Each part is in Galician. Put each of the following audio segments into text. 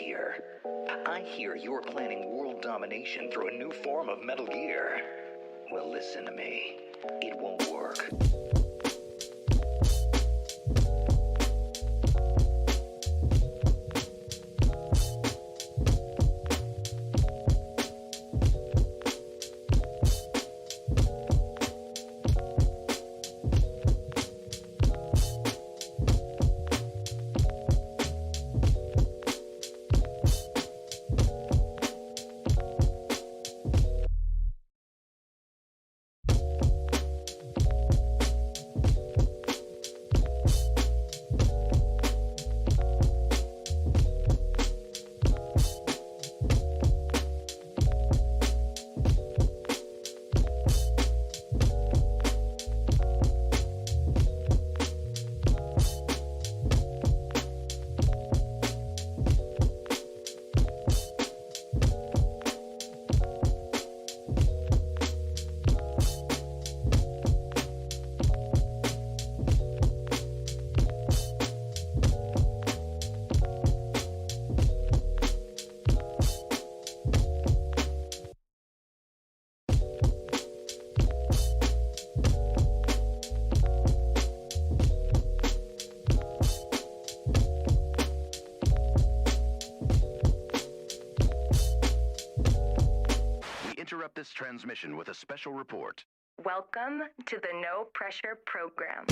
here. I hear you're planning world domination through a new form of Metal Gear. Well, listen to me. It won't work. Interrupt this transmission with a special report. Welcome to the No Pressure Program.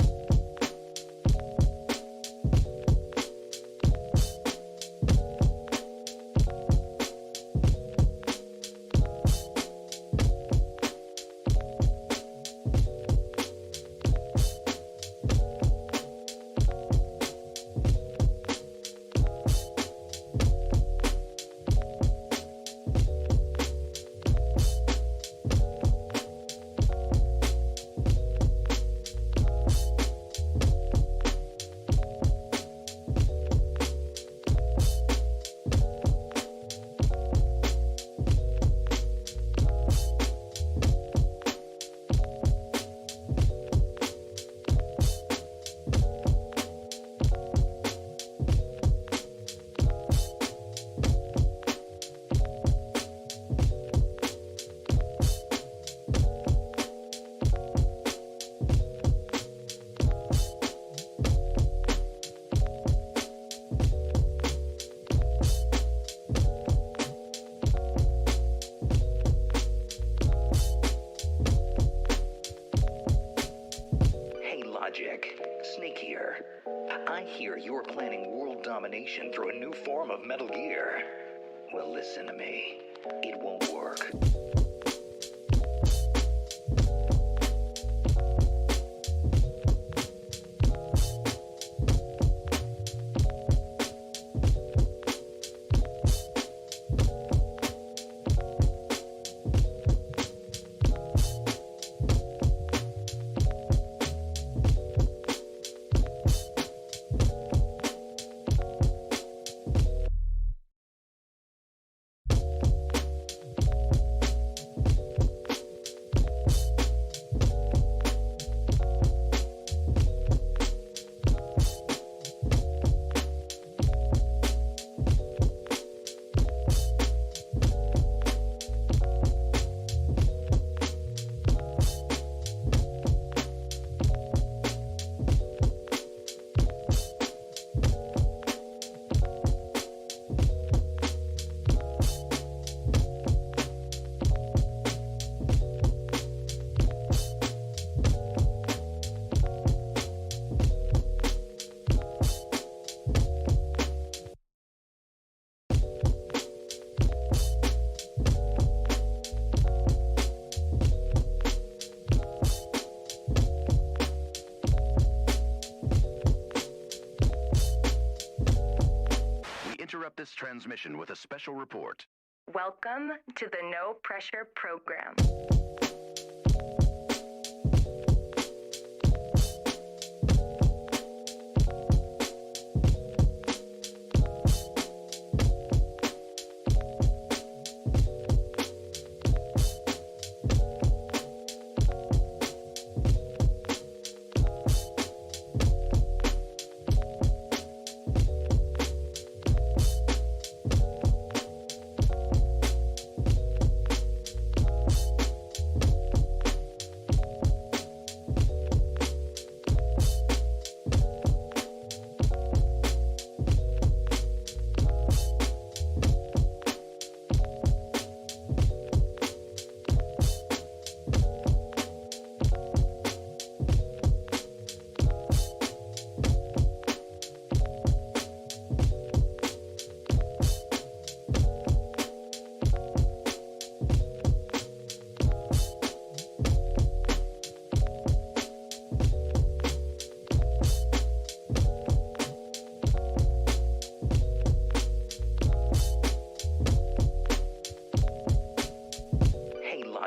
Snake here. I hear you're planning world domination through a new form of Metal Gear. Well, listen to me. It won't work. Interrupt this transmission with a special report. Welcome to the No Pressure Program.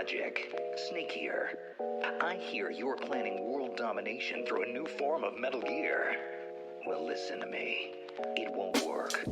Logic, Snake here. I hear you're planning world domination through a new form of Metal Gear. Well, listen to me. It won't work.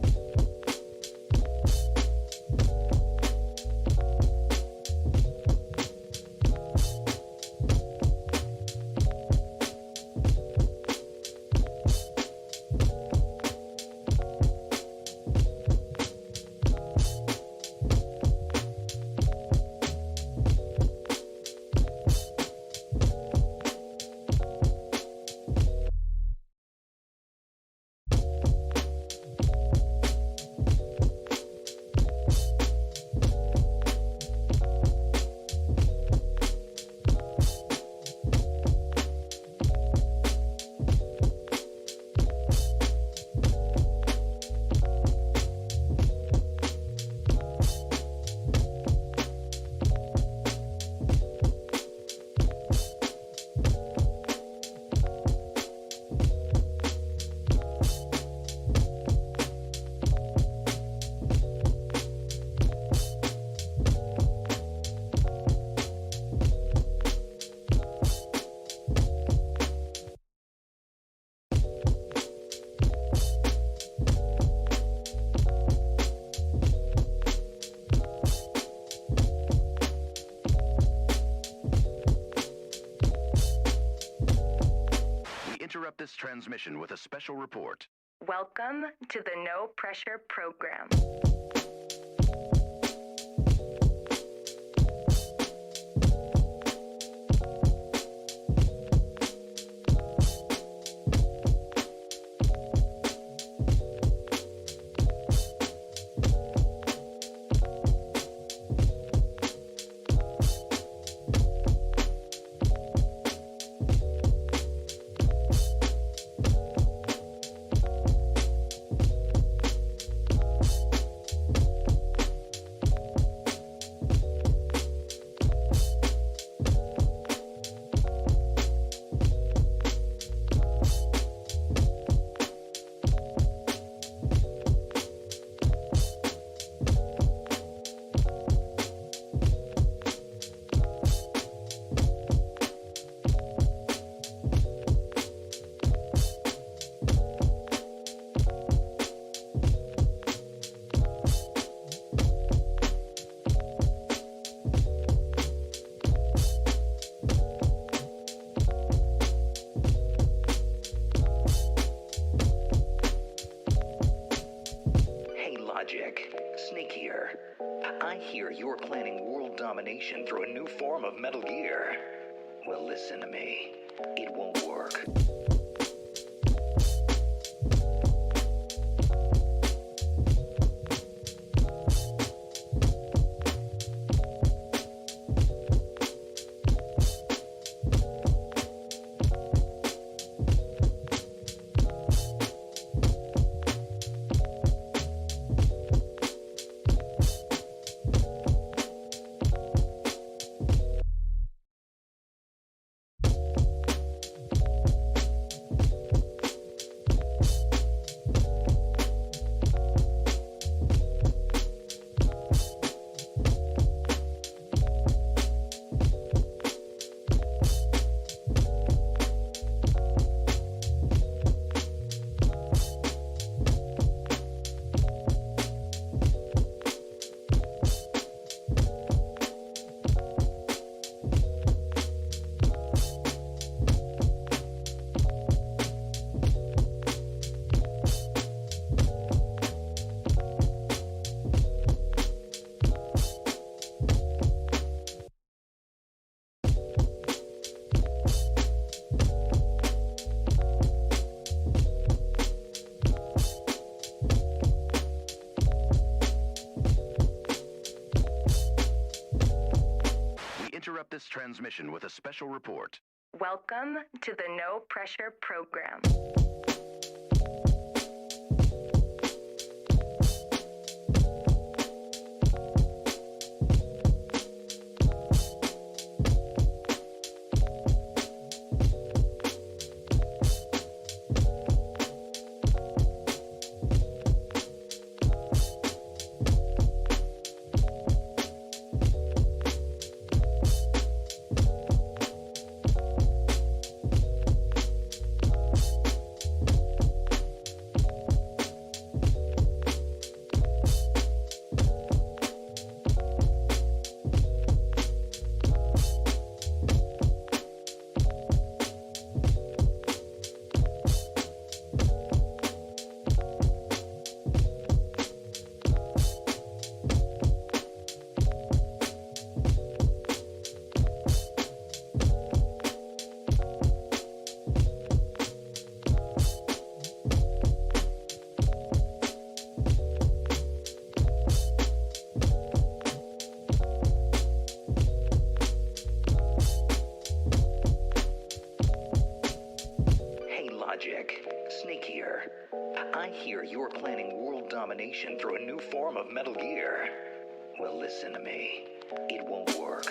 Interrupt this transmission with a special report. Welcome to the No Pressure Program. Logic, Snake here. I hear you're planning world domination through a new form of Metal Gear. Well, listen to me. It won't work. Interrupt this transmission with a special report. Welcome to the No Pressure Program. domination through a new form of Metal Gear. Well, listen to me. It won't work.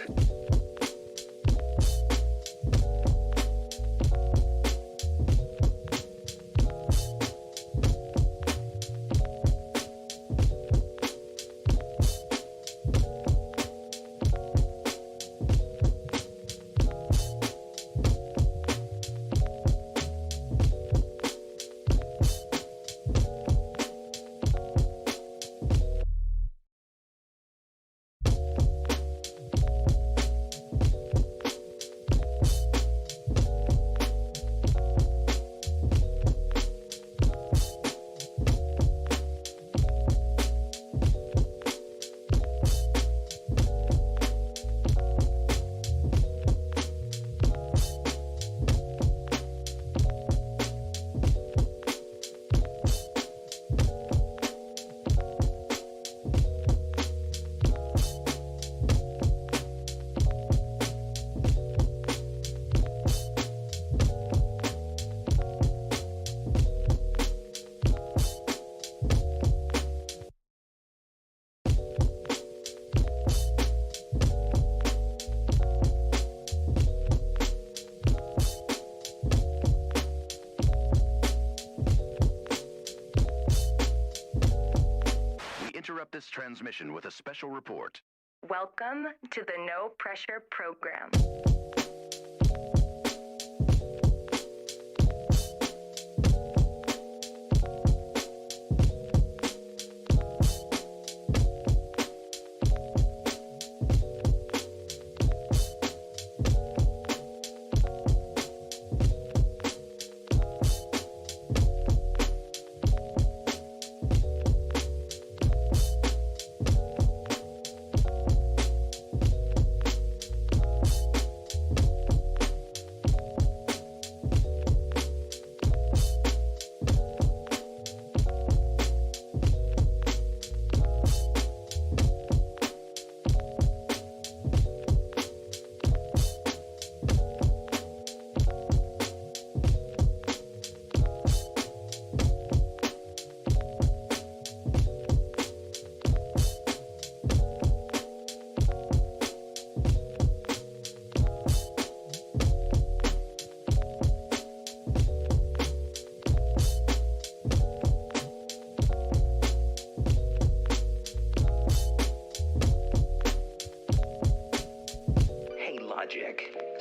Interrupt this transmission with a special report. Welcome to the No Pressure Program.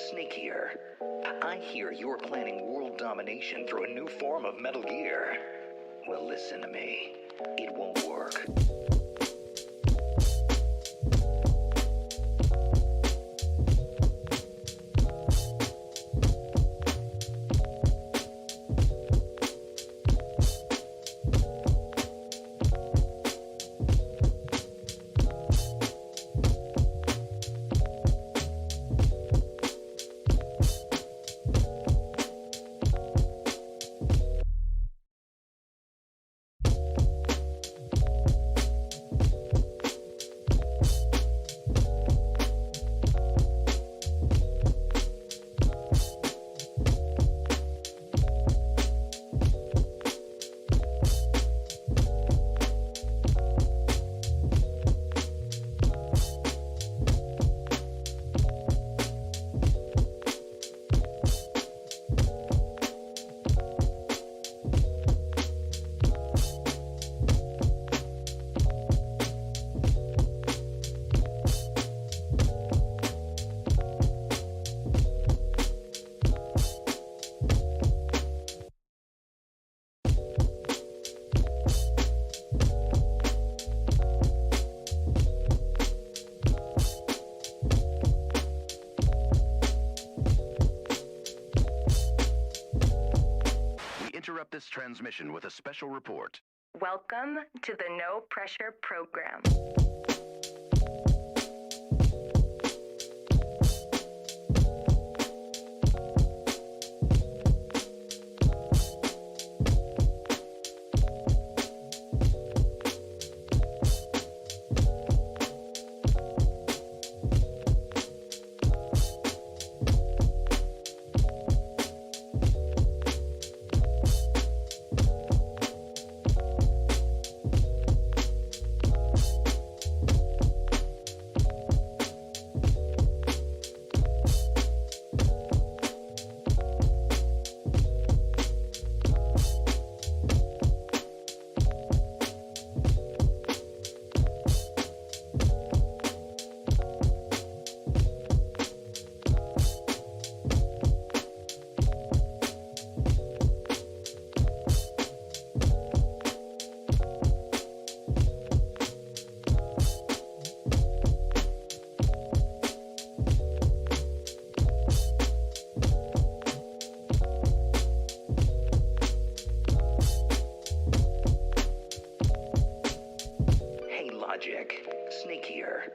Snake here. I hear you're planning world domination through a new form of Metal Gear. Well, listen to me. It won't work. Interrupt this transmission with a special report. Welcome to the No Pressure Program. logic, sneakier.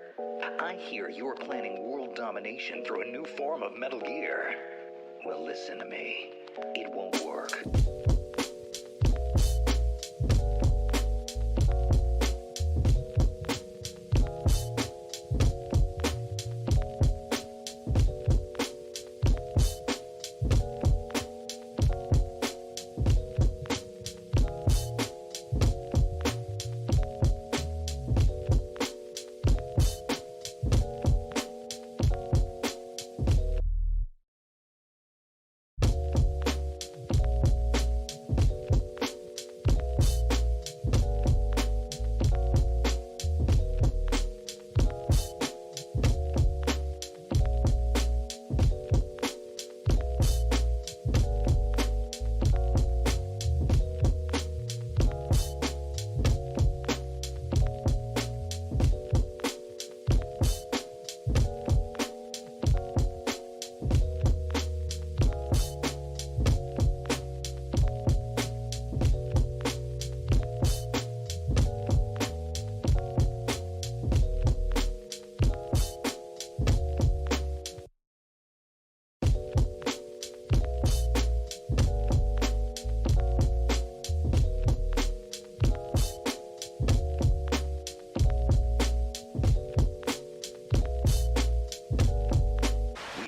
I hear you're planning world domination through a new form of Metal Gear. Well, listen to me. It won't work.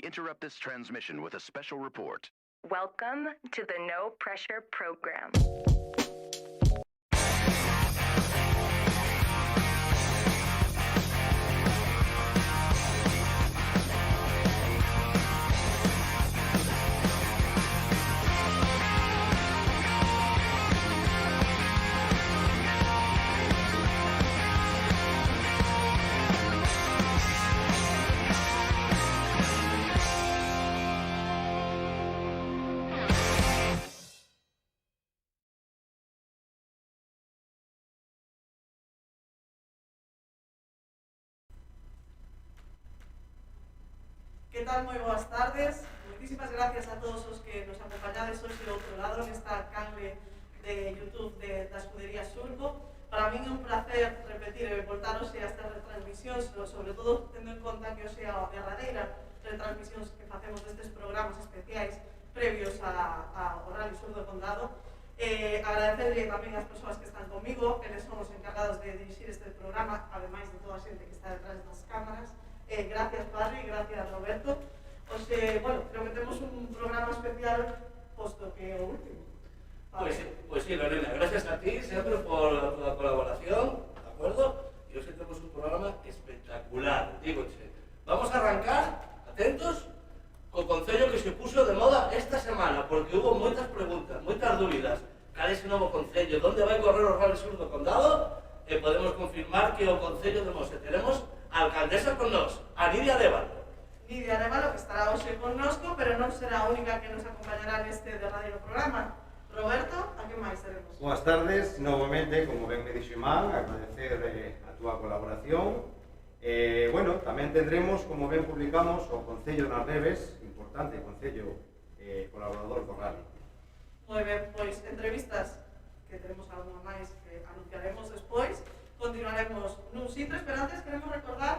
Interrupt this transmission with a special report. Welcome to the No Pressure Program. ¿Qué tal? Moi boas tardes. Moitísimas gracias a todos os que nos acompañades hoxe do outro lado nesta canle de YouTube da Escudería Surco. Para min é un placer repetir e voltar hoxe a estas retransmisións, sobre todo tendo en conta que hoxe é a derradeira retransmisións que facemos destes programas especiais previos ao Rally Sur do Condado. Agradecerle tamén ás persoas que están comigo, eles son os encargados de dirixir este programa, ademais de toda a xente que está detrás das cámaras. Gracias, Parri, gracias, Roberto. Bueno, creo que temos un programa especial, posto que é o último. Pues sí, Lorena, gracias a ti siempre por la colaboración, ¿de acuerdo? Y hoy tenemos un programa espectacular, dígoche. Vamos a arrancar, atentos, co concello que se puso de moda esta semana, porque hubo moitas preguntas, moitas dúbidas. Cal é ese novo concello? Onde vai correr o Rally Sur do Condado? E podemos confirmar que o concello de Mos teremos a alcaldesa con nós, a Nidia Arévalo. Nidia Arévalo, que estará hoxe connosco, pero non será a única que nos acompañará neste derradeiro programa. Roberto, a que máis teremos? Boas tardes, novamente, como ben me dixo Imán, agradecer a túa colaboración. Bueno, tamén tendremos, como ben publicamos, o Concello nas Reves, importante concello colaborador do Rally. Moi ben, pois entrevistas, que teremos algunha máis que anunciaremos despois. Continuaremos nun sitio, pero antes queremos recordar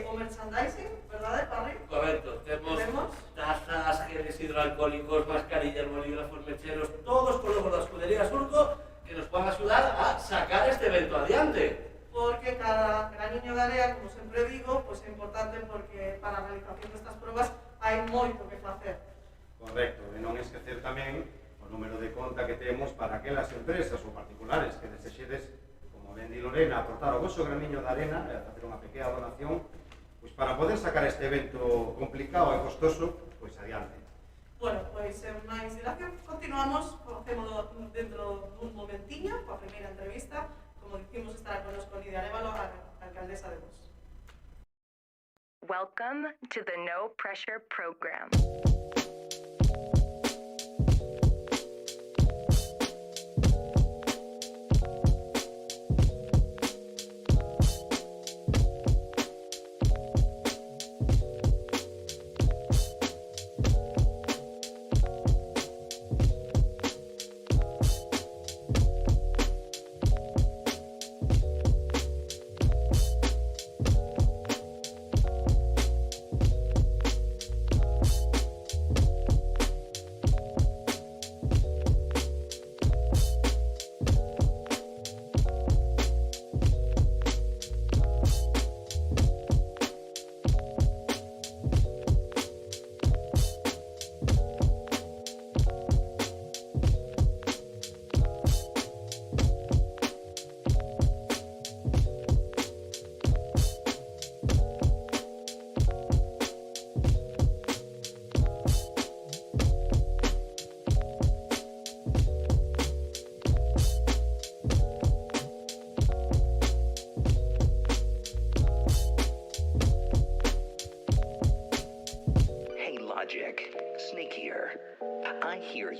o merchandising, verdade, Parri? Correcto, tenemos tazas, geles hidroalcohólicos, mascarillas, bolígrafos, mecheros, todos con logos da Escudería Surco que nos van a ayudar a sacar este evento adiante. Porque cada graniño de area, como sempre digo, pois é importante porque para a realización destas probas hai moito que facer. Correcto, e non esquecer tamén o número de conta que temos para aquelas empresas ou particulares que desexedes, como ben di Lorena, aportar o vosso graniño de arena e facer unha pequena donación, pois para poder sacar este evento complicado e costoso, pois adiante. Bueno, pois en máis dilación continuamos, facémolo dentro dun momentiño, coa primeira entrevista. Como dicimos, estará connosco Nidia Arévalo, a alcaldesa de Mos. Welcome to the No Pressure Program.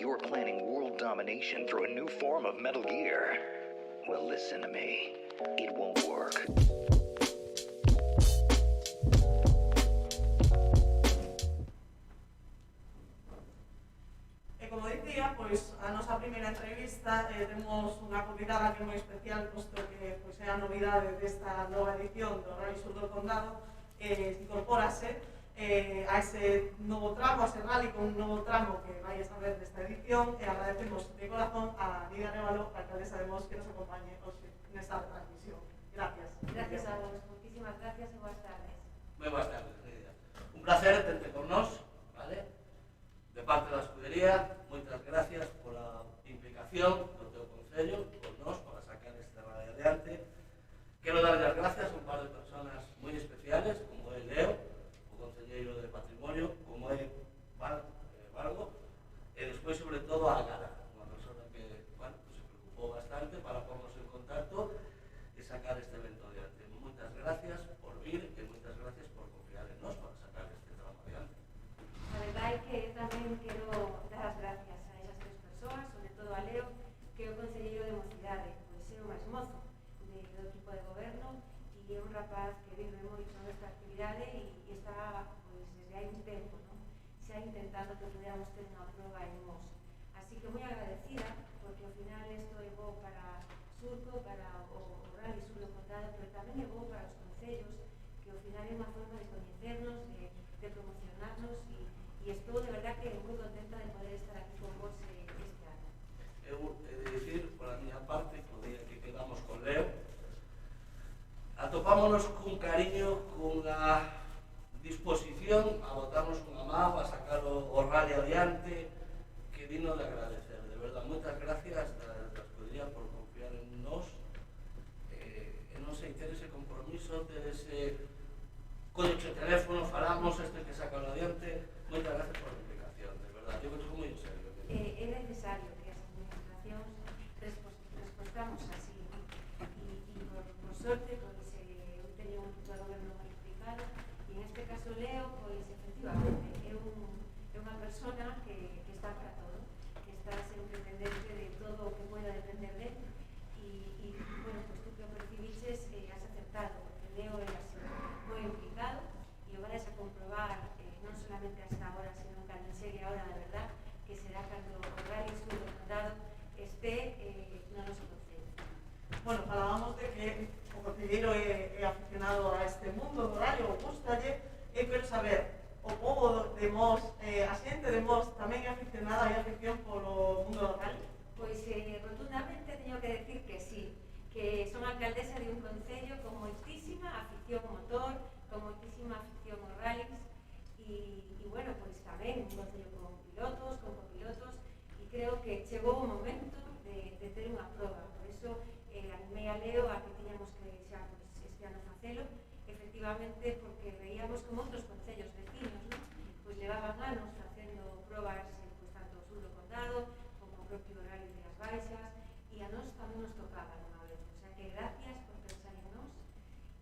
you're planning world domination through a new form of Metal Gear. Well, listen to me. It won't work. Como dicía, pois a nosa primeira entrevista temos unha convidada que é moi especial, posto que pois, é a novidade desta nova edición do Rally Sur do Condado, incorpórase a ese novo tramo, a ese rally con un novo tramo que vai a saber desta edición, e agradecemos de corazón a Lidia Révalo, a alcaldesa de Mos, que nos acompañe hoxe nesta transmisión. Gracias. Gracias a vos, muchísimas gracias e boas tardes. Moi boas tardes, Lidia. Un placer terte con nós, vale? De parte da escudería, moitas gracias pola implicación do teu concello con nós para sacar este rally adiante. Quero darlle as gracias a un par de personas moi especiales, como é Leo, o concelleiro de Patrimonio, como é Vargo, e despois, sobre todo, a Gara, unha persona que, bueno, se preocupou bastante para pornos en contacto e sacar este evento adiante. Moitas gracias por vir e moitas gracias por confiar en nós para sacar este tramo adiante. A verdade é que eu tamén quero dar as gracias a esas tres persoas, sobre todo a Leo, que é o concelleiro de Mocidade, pois é o máis mozo do equipo de goberno e é un rapaz que vive moito nesta actividade e está, pois, desde hai un tempo, non? Xa intentando que pudiéramos ter unha proba en Mos. Así que moi agradecida, porque ao final isto é bo para Surco, para o Rally Sur do Condado, pero tamén é bo para os concellos, que ao final é unha forma de coñecernos, de promocionarnos e estou de verdad que moi contenta de poder estar aquí con vos este ano. Eu he de dicir, por a miña parte, que o día que quedamos con Leo, atopámonos cun cariño, cunha disposición a botarnos unha mão, a sacar o rally adiante, que digno de agradecer. De verdad, moitas gracias da escudería por confiar en nós, e non sei, ter ese compromiso, ter ese coñecho teléfono, falamos, este que saca adiante. Moitas gracias por a implicación, de verdad, eu me toco moi en serio. É necesario que as administracións respondamos así, e por sorte, pois eu teño un equipo de goberno moi implicado, e en este caso Leo, pois efectivamente, é unha persona que está para todo, que está sempre pendente de todo o que pueda depender de él, e bueno, pois tú que o percibiches has acertado, porque Leo é así, moi implicado, e o vais a comprobar non solamente hasta ahora, sino cando chegue a hora de verdad, que será cando o Rally Sur do Condado este no noso concello. Bueno, falábamos de que o concelleiro é aficionado a este mundo do rally, o gustalle. Eu quero saber, o povo de Mos, a xente de Mos tamén é aficionada, hai afición polo mundo do rally? Pois rotundamente teño que decir que sí, que son alcaldesa de un concello con moitísima afición ao motor, con moitísima afición aos rallies, e bueno, pois tamén un concello con pilotos, con copilotos, e creo que chegou o momento de ter unha proba. Por iso animei a Leo a que tiñamos que xa pois, este ano facelo, efectivamente porque veíamos como outros concellos vecinos, ¿no? Pois levaban anos facendo probas pois, tanto o sur do condado como o propio Rally de las Baixas, e a nós tamén nos tocaba unha vez. O sea que gracias por pensar en nós,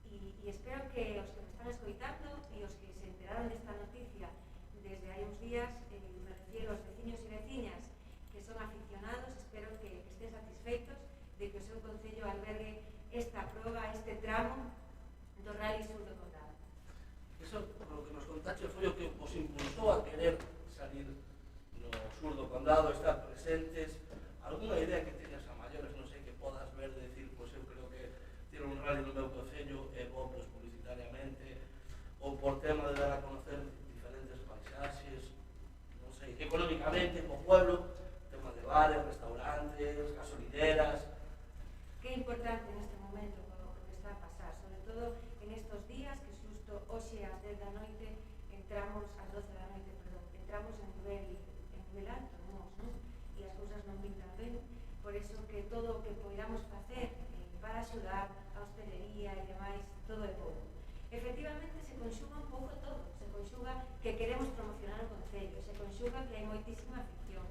e espero que os que me están escoitando e os que se enteraron desta noticia desde hai uns días, me refiero aos veciños e veciñas que son aficionados, espero que estén satisfeitos de que o seu concello albergue esta proba, este tramo do Rally Sur do Condado. Eso, por lo que nos contaste, foi o que os impulsou a querer salir no sur do condado, estar presentes. Alguna idea que teñas a maiores, non sei, que podas ver, decir, pois eu creo que ter un rally no meu concello é bo, pois, publicitariamente, ou por tema de dar a conocer diferentes paisaxes, non sei, económicamente, co pueblo, tema de bares, restaurantes, gasolineras. Que importante neste momento o que está a pasar, sobre todo en estos días que xusto hoxe ás 10 da noite entramos, ás 12 da noite, perdón, entramos en nivel alto, non? E as cousas non pintan ben, por eso que todo o que poidamos facer para axudar a hostelería e demais, todo é pouco. Efectivamente se conxuga un pouco todo, se conxuga que queremos promocionar o concello, se conxuga que hai moitísima afición,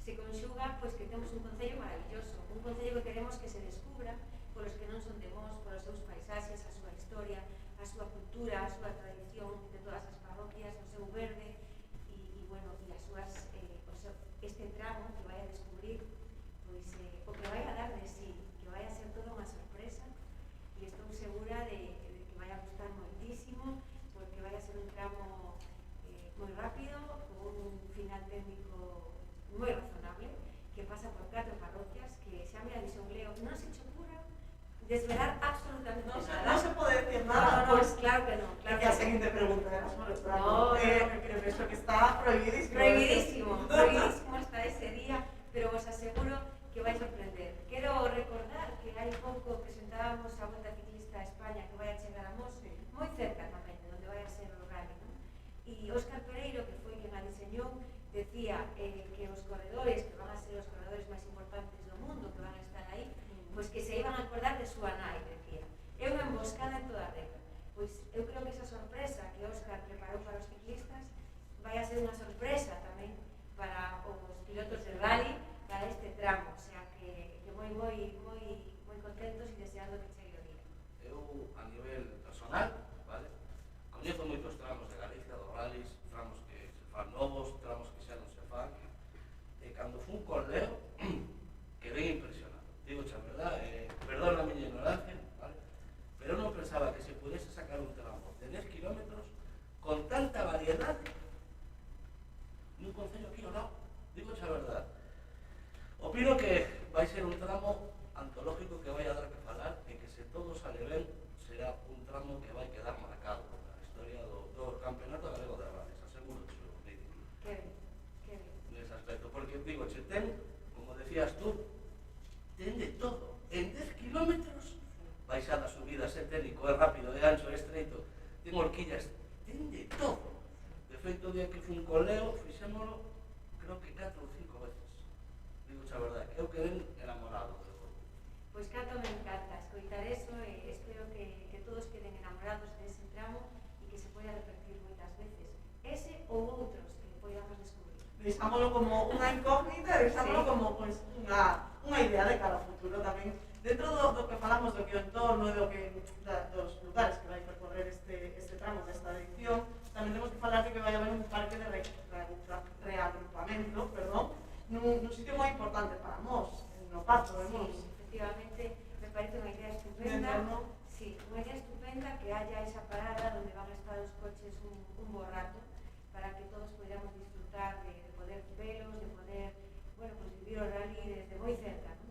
se conxuga pois que temos un concello maravilloso, un concello que queremos que se descubra polos que non son de Mos, polos seus paisaxes, a súa historia, a súa cultura, a súa tradición de todas as parroquias, o seu verde e bueno, e as súas, este tramo desvelar absolutamente No nada. se puede decir No, nada, no, pues claro que no. Claro que a que no. seguinte pregunta era sobre el tramo. No, Que eso que está prohibidísimo. Prohibidísimo hasta ese día, pero os aseguro que vais a sorprender. Quero recordar que hai pouco presentábamos a Volta Ciclista a España que vai a chegar a Mos, moi cerca tamén, de onde vai a ser o rally, non? E Óscar Pereiro, que foi quen a diseñou, decía que os corredores, que van a ser os corredores máis importantes do mundo, que van a estar aí, pois que se iban a acordar de súa nai, decía. É unha emboscada en toda a regla. Pois eu creo que esa sorpresa que Óscar preparou para os ciclistas vai a ser unha sorpresa tamén para os pilotos de rally para este tramo, o sea que moi contentos e deseando que chegue o día. Eu, a nivel personal, vale, coñezo moitos tramos de Galicia, dos rallies, tramos que se fan novos, tramos que xa non se fan, e cando fun con Leo, quedei impresionado. Digo, xa, verdad, perdón a miña ignorancia, vale, pero non pensaba que se pudese sacar un tramo de 10 kilómetros con tanta variedade nun concello aquí ao lado. Digo xa, verdad. Opino que vai ser un tramo antológico que vai a dar que falar e que se todo sale ben será un tramo que vai quedar marcado na historia do Campeonato Galego de Rallies, aseguro que o digo. Que ben, que ben. Nese aspecto, porque digo, che ten, como decías tú, ten de todo. En 10 kilómetros, baixada, subida, é técnico, é rápido, é ancho, é estreito, ten horquillas, ten de todo. De feito, o día que fun con Leo, fixémolo, creo que 4 ou 5 veces. Digo xa verdade, que eu quedei enamorado do deporte. Pois canto me encanta escoitar eso e espero que todos queden enamorados dese tramo e que se poida repetir moitas veces. Ese ou outros que podamos descubrir. Deixámoslo como unha incógnita, deixámoslo como pues, unha idea de cara ao futuro tamén. Dentro do que falamos do que o entorno e dos lugares que vai percorrer este tramo desta edición, tamén temos que falar de que vai haber un parque de reagrupamento, nun sitio moi importante para Mos, no Pazo de Mos. Sí, efectivamente, me parece unha idea estupenda. Sí, unha idea estupenda que haya esa parada onde van a estar os coches un bo rato para que todos podamos disfrutar de poder velos, de poder, bueno, pues vivir o rally desde moi cerca, ¿no?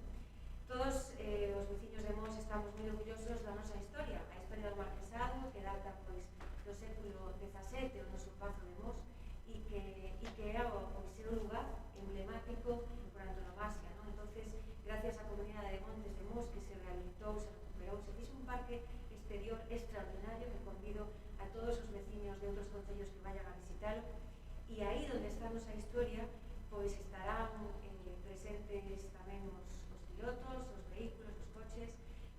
Todos os veciños de Mos estamos moi orgullosos da nosa historia, a historia do marquesado que data pois do século XVII, o noso Pazo de Mos, e que era pois, un lugar emblemático por antonomasia, ¿no? Entonces, gracias á comunidade de Montes de Mos que se rehabilitou, se recuperou, se fixe un parque exterior extraordinario que convido a todos os veciños de outros concellos que vayan a visitalo, e aí onde está a nosa historia pois estarán presentes tamén os pilotos, os vehículos, os coches.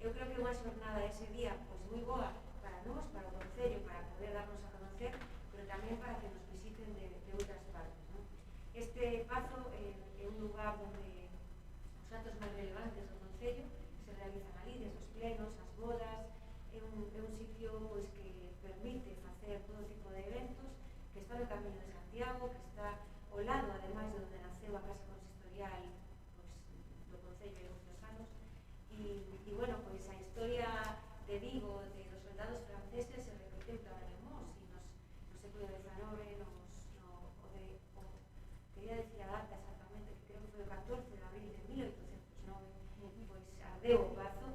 Eu creo que unha xornada ese día pois moi boa para nós, para o concello, para poder darnos a conocer, pero tamén para que nos visiten de outras partes, ¿no? Este Pazo é un lugar onde os actos máis relevantes do concello se realizan ali, desde os plenos, as bodas, é un sitio pois, que permite facer todo tipo de eventos, que está no Camiño de Santiago, que está ao lado, ademais, de onde naceu a Casa Consistorial pois, do Concello de outros anos, e bueno, pois a historia de Vigo, de dos soldados franceses, se repetiu tamén en Mos, e no século XIX, quería decir a data exactamente, que creo que foi o 14 de abril de 1809, pois ardeu o Pazo,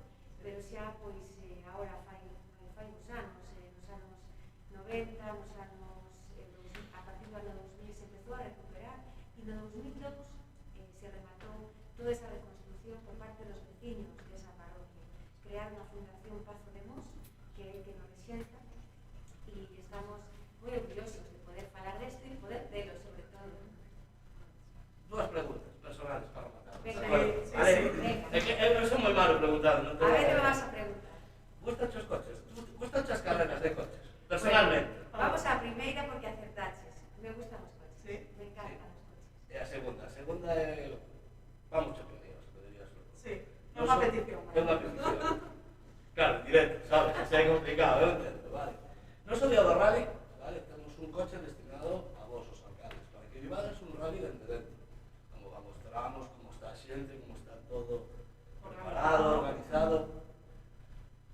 pero xa, pois, agora fai uns anos, nos anos 90, nos anos, a partir do ano 2000 se empezou a recuperar, e no 2002 se rematou toda esa reconstrucción por parte dos veciños desa parroquia. Crear unha fundación Pazo de Mos, que nos rexenta, e estamos moi orgullosos de poder falar desto e poder velo, sobre todo. Dúas preguntas personales para matar. Venga, Vale, é que eu son moi malo preguntando, non a ver, me vas a preguntar. Gustan os coches? Gustan as carreras de coches? Personalmente. Vamos á primeira porque acertaches. Me gustan os coches. Sí. Me encantan os coches. E a segunda é... Vamos a pelear, se poderías. Sí, é unha petición. É unha petición. Claro, directo, sabes? Se é complicado, eu entendo, vale. Nos o día do rally, vale, temos un coche destinado a vos, os alcaldes, para que vivades un rally dende dentro. Como vamos tramos, como está a xente, como está todo preparado, organizado.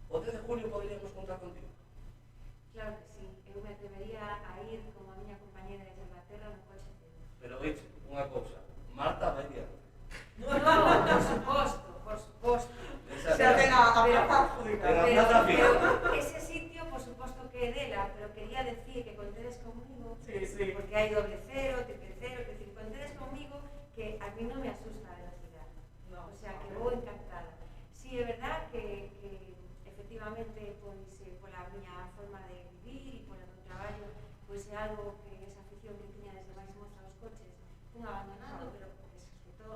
O 10 de julio poderíamos contar contigo. Claro que sí. Eu me atrevería a ir como a miña compañera de Inglaterra no coche teu. Pero, oíche, unha cousa, Marta vai diante. No, por suposto, por suposto. Se ten a praza doble cero, triple cero, que decir, contedes conmigo que a mí non me asusta a velocidade. No. O sea, que vou encantada. Sí, é verdad que efectivamente, pois, pola miña forma de vivir e polo meu traballo, pois é algo que esa afición que tiña desde máis moza aos coches fun abandonando, pero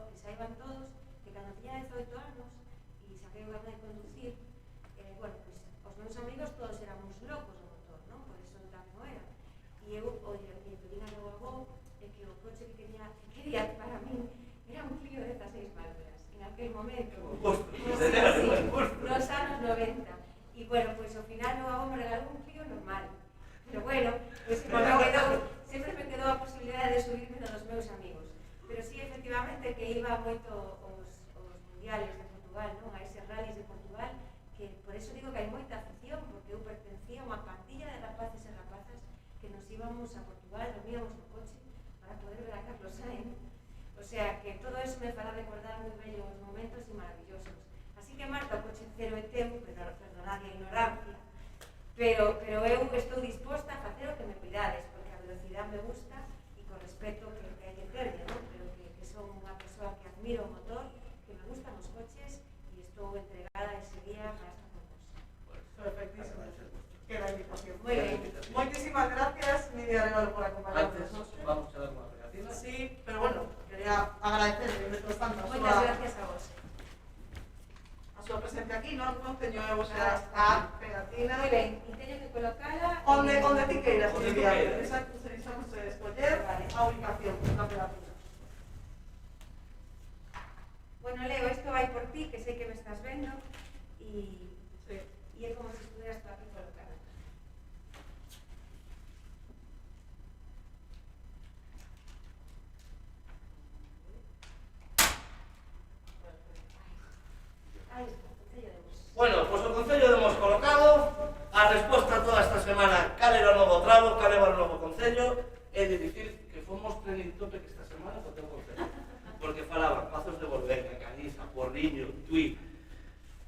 que saiban todos que cando tiña 18 anos e saquei o carné de conducir, bueno, pois os meus amigos todos éramos locos do motor, non? Por iso eu tamén o era. E eu, o que vin a logo é que o coche que quería para min era un Clio de 16 válvulas en aquel momento. Nos anos 90. E bueno, pois ao final o avó me regalou un Clio normal. Pero bueno, pois sempre me quedou a posibilidade de subirme dos meus amigos. Pero sí, efectivamente, que iba moito os mundiales de Portugal, non? A ese rallies de Portugal, que por eso digo que hai moita afición, porque eu pertencía a unha pandilla de rapaces e rapazas que nos íbamos a Portugal, dormíamos no coche para poder ver a Carlos Sainz. O sea, que todo eso me fará recordar moi bellos momentos e maravillosos. Así que, Marta, o coche cero é teu, perdonad a ignorancia, pero eu estou disposta a facer o que me cuidades, porque a velocidade me gusta e con respeto que hai que terme, non? Pero que son unha persoa que admiro o motor, que me gustan os coches e estou entregada ese día para esta con vos. Perfectísimo. Queda a invitación. Muy bien. Muchísimas gracias, Nidia Arevalo, por acompañarnos. Antes, vamos a dar unha pegatina. Sí, pero bueno, quería agradecerle, mientras tanto, Moitas gracias a vos. a súa presencia aquí, non? Teño eu xa a pegatina. Moi ben, e teño que colocala... Onde ti queiras, Onde ti Nidia. queiras. Exacto, utilizamos escoller a ubicación da pegatina. Bueno, Leo, isto vai por ti, que sei que me estás vendo, e Sí. é como se estuvieras tú aquí colocada. Aí está, concello de vos. Bueno, pois o Concello demos colocado a resposta toda esta semana cal era o novo tramo, cal era o novo Concello, e de dicir que fomos trenitope que esta semana co teu Concello, porque falaban Pazos de Volvenga, Caniza, Porriño, Tui,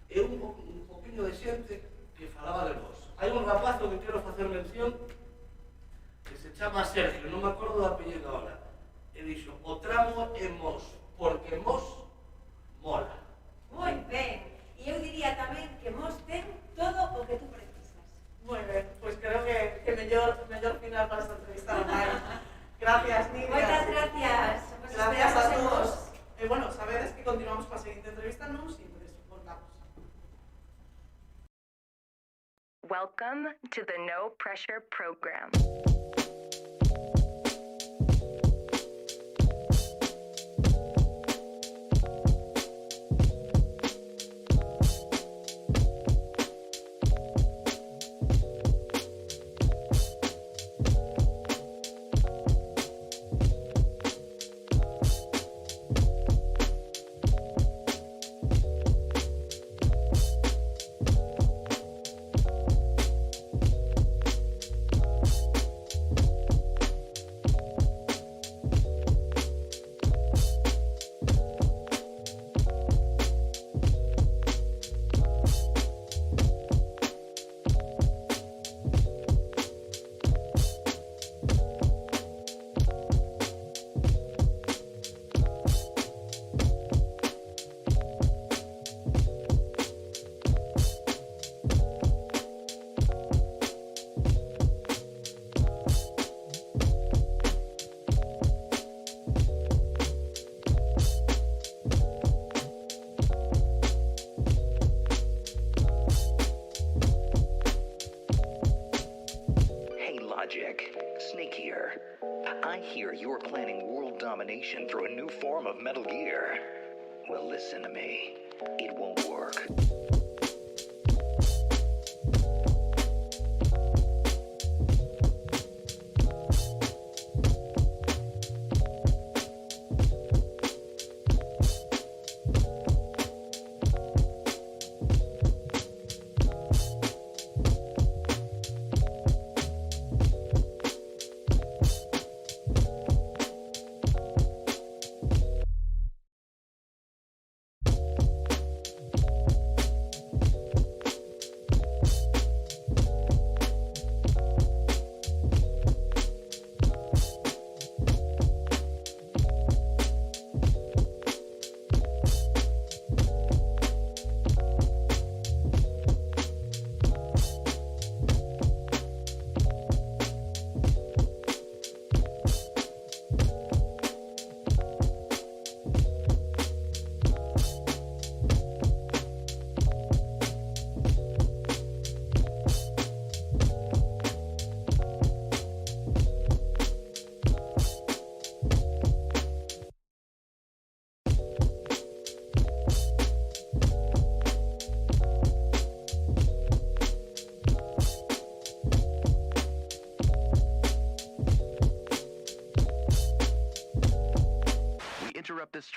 e un poquinho de xente que falaba de vos. Hai un rapazo que quero facer mención que se chama Sergio, non me acordo do apellido agora, e dixo, o tramo é Mos, porque Mos mola. Moi ben, e eu diría tamén que Mos ten todo o que tú precisas. Muy bien, pues creo que mellor final para esta entrevista non hai. Gracias, Nidia. Moitas gracias. Vos Gracias a esperamos en todos. Mos. Bueno, sabedes que continuamos para a seguinte entrevista, non? Si, pues, voltamos. Welcome to the No Pressure Program. Snake here. I hear you're planning world domination through a new form of Metal Gear. Well, listen to me. It won't work.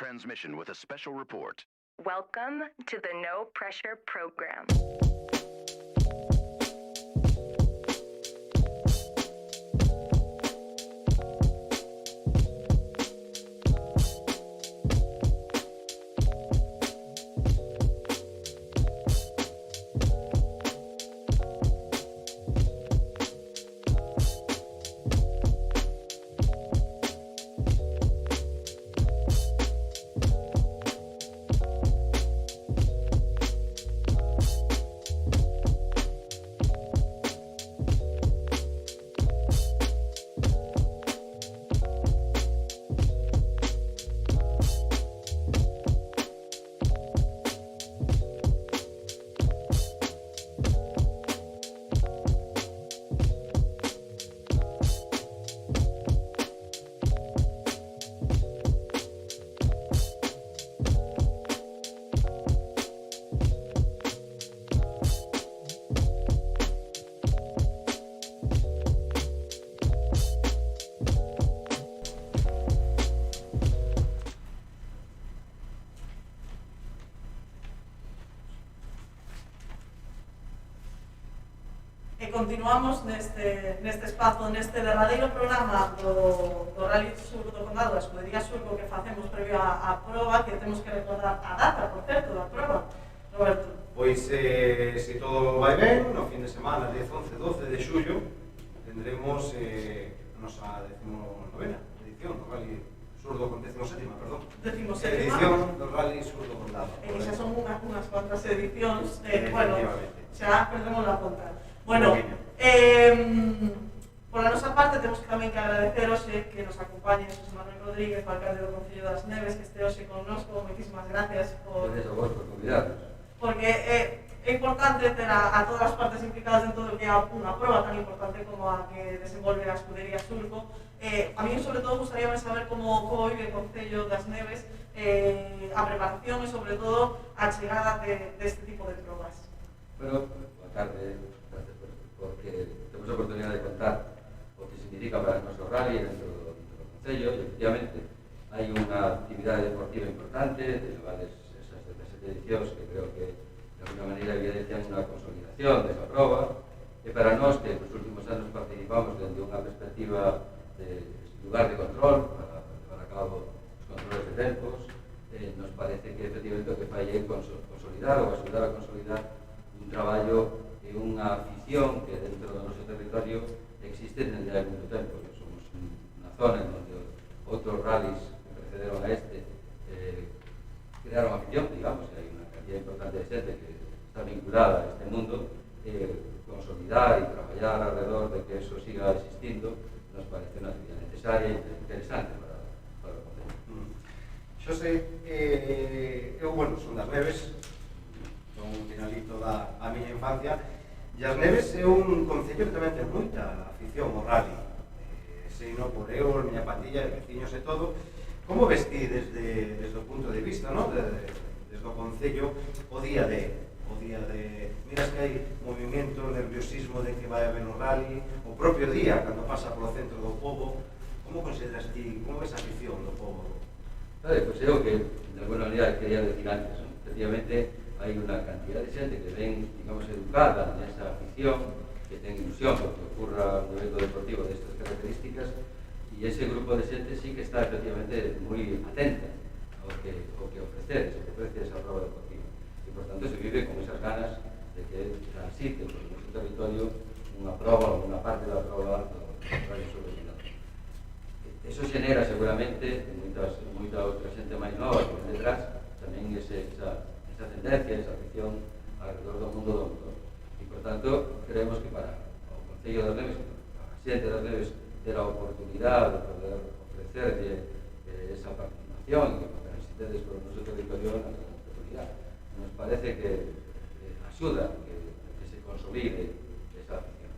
transmission with a special report. Welcome to the No Pressure Program. Continuamos neste espazo, neste derradeiro programa do Rally Sur do Condado, da Escudería Surco, que facemos previo á proba, que temos que recordar a data, por certo, da proba, Roberto. Pois, se todo vai ben, no fin de semana, 10, 11, 12 de xullo, tendremos a nosa 19ª edición do Rally Sur do Condado, 17ª, perdón. 17ª. Edición do Rally Sur do Condado. E xa son unhas cuantas edicións, bueno, Efectivamente. xa perdemos la conta. Bueno, por a nosa parte temos tamén que agradecer hoxe que nos acompañe José Manuel Rodríguez, o alcalde do Concello das Neves, que este hoxe connosco. Moitísimas gracias por... Gracias a vos por convidarnos. Porque é importante ter a todas as partes implicadas en todo o que é unha proba tan importante como a que desenvolve a Escudería Surco. A mí, sobre todo, gustaríame saber como vive o Concello das Neves a preparación e, sobre todo, a chegada deste tipo de probas. Bueno, boa tarde, gracias porque temos a oportunidade de contar o que significa para o noso rally dentro do Concello, e efectivamente hai unha actividade deportiva importante, de levades esas 17 edicións que creo que de alguna maneira evidencian unha consolidación desa prova, e para nós que nos últimos anos participamos dende unha perspectiva de lugar de control para levar a cabo os controles de tempos, nos parece que efectivamente o que fai é consolidar ou axudar a consolidar un traballo e unha afición que dentro do noso territorio existe desde hai moito tempo. Somos unha zona en onde outros rallies que precederon a este crearon afición, digamos, que hai unha cantidad importante de xente que está vinculada a este mundo, consolidar e traballar alrededor de que eso siga existindo nos parece unha actividade necesaria e interesante para o Concello. Xosé, eu, son das Neves, son un finalito da miña infancia, e as Neves é un concello que tamén ten moita afición ao rally. Seino por eu, a miña pandilla, veciños e todo. Como ves ti desde o punto de vista, no? Desde o concello, o día de miras que hai movimento, nerviosismo de que vai haber o rally, o propio día, cando pasa polo centro do pobo, como consideras ti, como ves a afición do pobo? Vale, pois é o que de alguna maneira quería decir antes, ¿no? Efectivamente, hai unha cantidad de xente que ven, digamos, educada nesa afición, que ten ilusión porque ocurra un evento deportivo destas características, e ese grupo de xente sí que está efectivamente moi atenta ao que ofrece esa prova deportiva. E, por tanto, se vive con esas ganas de que transite por o noso territorio unha prova ou unha parte da prova do Rally Sur do Condado. Eso xenera seguramente moita outra xente máis nova que ven detrás tamén esa tendencia, esa afición alrededor do mundo do motor. E, por tanto, creemos que para o Concello das Neves, para a xente das Neves, ter a oportunidade de poder ofrecerlle esa participación e que transitedes por o noso territorio na oportunidade. Nos parece que axuda que se consolide esa afición.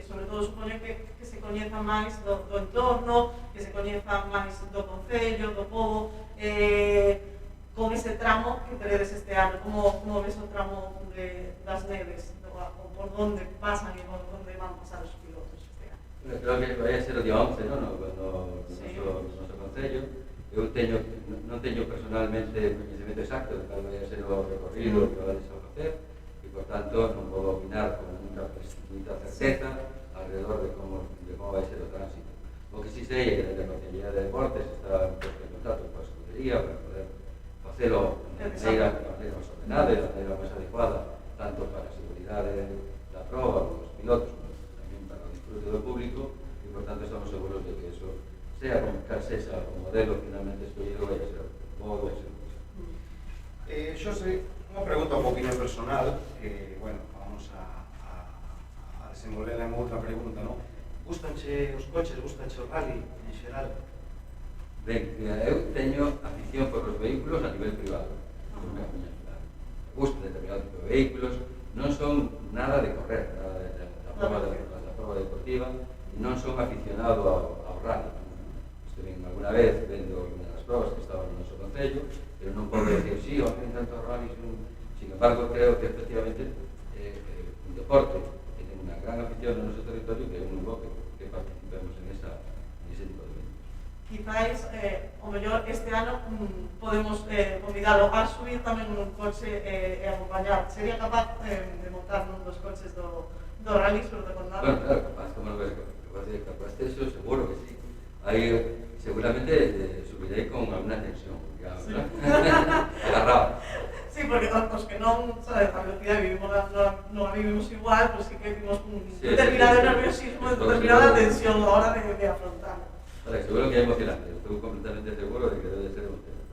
Sobre todo, supone que se coñeza máis do entorno, que se coñeza máis do Concello, do pobo, con ese tramo que teredes este ano. Como ves o tramo das Neves? Por onde pasan e por onde van pasar os pilotos este ano? Bueno, creo que vai a ser o día 11, ¿no? No noso Concello. eu non teño personalmente coñecemento exacto de cal vai a ser o recorrido que vades a facer e, por tanto, non podo opinar con muita certeza alrededor de como vai ser o tránsito. O que si sei é que a Consellería de Deportes está en contacto coa escudería para poder facelo de maneira máis ordenada e de maneira máis adecuada, tanto para a seguridade da prova dos pilotos como tamén para o disfrute do público, e, por tanto, estamos seguros de que eso, sea como cal sexa o modelo finalmente escollido, vai a ser bo, vai a ser Xosé, unha pregunta un poquinho personal, que, bueno, vamos a desenvolverla en outra pregunta, non? Gustanche os coches, gustanche o rally, en xeral? Ben, eu teño afición por os vehículos a nivel privado. Me gusta determinado tipo de vehículos, non son nada de correr, nada da prova deportiva, e non son aficionado ao rally. Estuve alguna vez vendo unha das provas que estaban no noso concello, pero non podo decir, sí, o hacen tantos rallies. Sin embargo, creo que efectivamente un deporte que ten unha gran afición no noso territorio, que é un bo que participemos en ese tipo de eventos. Quizáis, o mellor, este ano podemos convidalo a subir tamén un coche e acompañar. Sería capaz de montar nun dos coches do rally sur do condado? Bueno, claro, capaz, como non ves, capaz de eso, seguro que sí. Aí, seguramente, subirei con alguna tensión, digamos, sí. Agarrado. Sí, porque os que non, sabes, a velocidade non a vivimos igual, pues sí que vimos un determinado nerviosismo, determinada tensión a hora de afrontar. Vale, seguro que é emocionante, estou completamente seguro de que debe ser emocionante.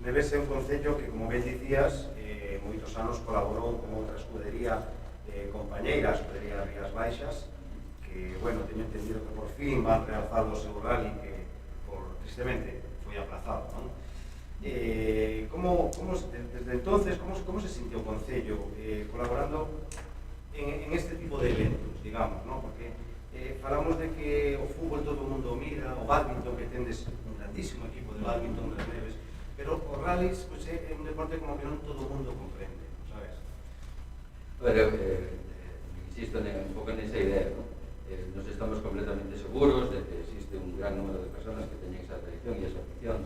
Neves é un concello que, como ben dicías, moitos anos colaborou con outra escudería compañeira, a escudería Rías Baixas, que, bueno, teño entendido que por fin van realzar o seu rally que, tristemente, foi aplazado, non? Desde entonces, como se sintió o concello colaborando en este tipo de eventos, digamos, non? Porque falamos de que o fútbol todo o mundo mira, o bádminton, que tendes un grandísimo equipo de bádminton das Neves, pero os rallies pues, é un deporte como que non todo o mundo comprende, sabes? Bueno, insisto un pouco nesa idea, ¿no? Nos estamos completamente seguros de que existe un gran número de personas que teñen esa tradición e esa afición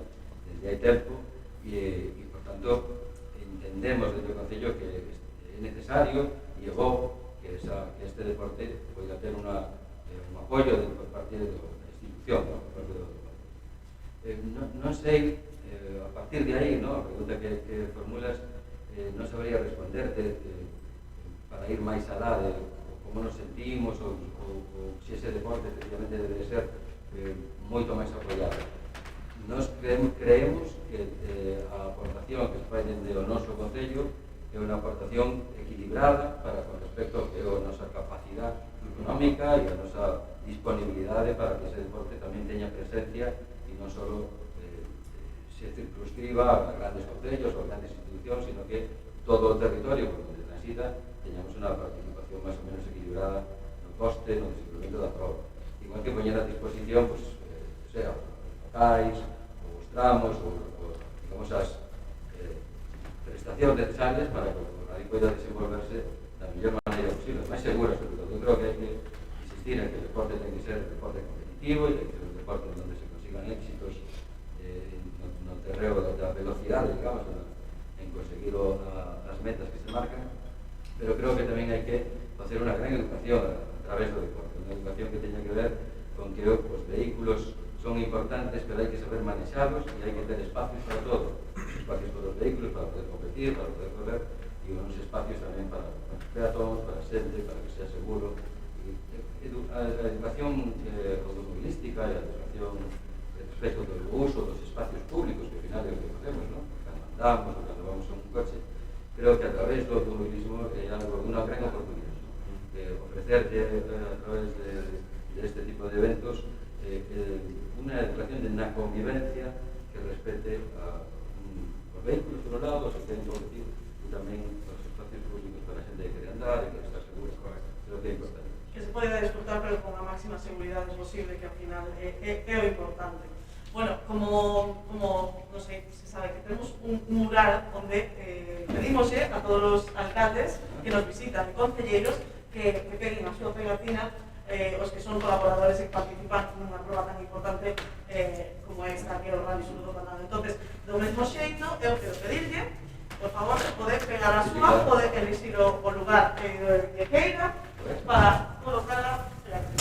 desde hai tempo e por tanto, entendemos desde o Concello que é necesario e é bo que este deporte poida ter un apoio por parte da institución, ¿no? Por parte do deporte. Non sei, a partir de aí, ¿no? A pregunta que formulas, non sabría responderte para ir máis alá de como nos sentimos ou se ese deporte efectivamente debe ser moito máis apoiado. Nos creemos que a aportación que se fai dende o noso Concello é unha aportación equilibrada para con respecto ao que é a nosa capacidade económica e a nosa disponibilidade para que ese deporte tamén teña presencia e non só se circunscriba a grandes concellos ou a grandes institucións, sino que todo o territorio por onde transita teñamos unha participación máis ou menos equilibrada no coste, no desenvolvemento da prova. Igual que poñer a disposición, pues, sea, os locais, os tramos, ou digamos, as prestacións necesarias para que o rally poida desenvolverse da mellor maneira posible, máis segura, sobre todo. Eu creo que hai que insistir en que o deporte ten que ser un deporte competitivo e ten que ser un deporte onde se consigan éxitos no terreo da velocidade, digamos, en conseguir as metas que se marcan, pero creo que tamén hai que facer unha gran educación a través do deporte, unha educación que teña que ver con que os vehículos son importantes, pero hai que saber manexalos e hai que ter espacios para todo, espacios para os vehículos, para poder competir, para poder correr, e uns espacios tamén para os peatóns, para a xente, para que sea seguro. A educación automobilística e a educación respecto do uso dos espacios públicos, que ao final é o que facemos, ¿no? Cando andamos ou cando vamos a un coche, creo que a través do automobilismo é algo de unha gran oportunidade, ¿no? Ofrecerlle a través de este tipo de eventos unha educación de na convivencia que respete os vehículos por un lado, os que queren competir, e tamén os espacios públicos para a xente que quere andar e que está segura. Creo que é importante. Que se poida disfrutar, pero con a máxima seguridade posible, que ao final é o importante. Bueno, como non sei se sabe que tenemos un mural onde pedimos a todos os alcaldes que nos visitan e concelleiros que peguen a súa pegatina os que son colaboradores e que participan nunha proba tan importante como esta que é o Rally Sur do Condado. Entonces, do mesmo xeito, eu quero pedirlle, por favor, pode pegar a súa, pode elixir o lugar que queira para colocarla aquí.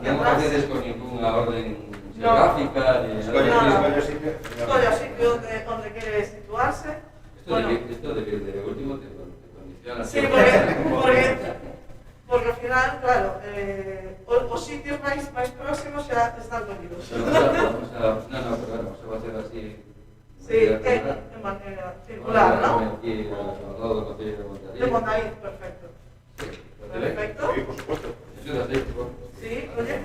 Non facedes con ninguna orden geográfica ni Escolle o sitio. Escolle o sitio onde quere situarse. Esto de último te condiciona. Sí, porque ao final, claro, os sitios máis próximos xa están collidos. Vamos a hacer así. Sí, en manera circular, ¿no? Aquí al lado del Concello de Montarí. De Montarí, perfecto. Sí, Perfecto. Sí, por supuesto. Ayúdate, por favor. Sí, oye.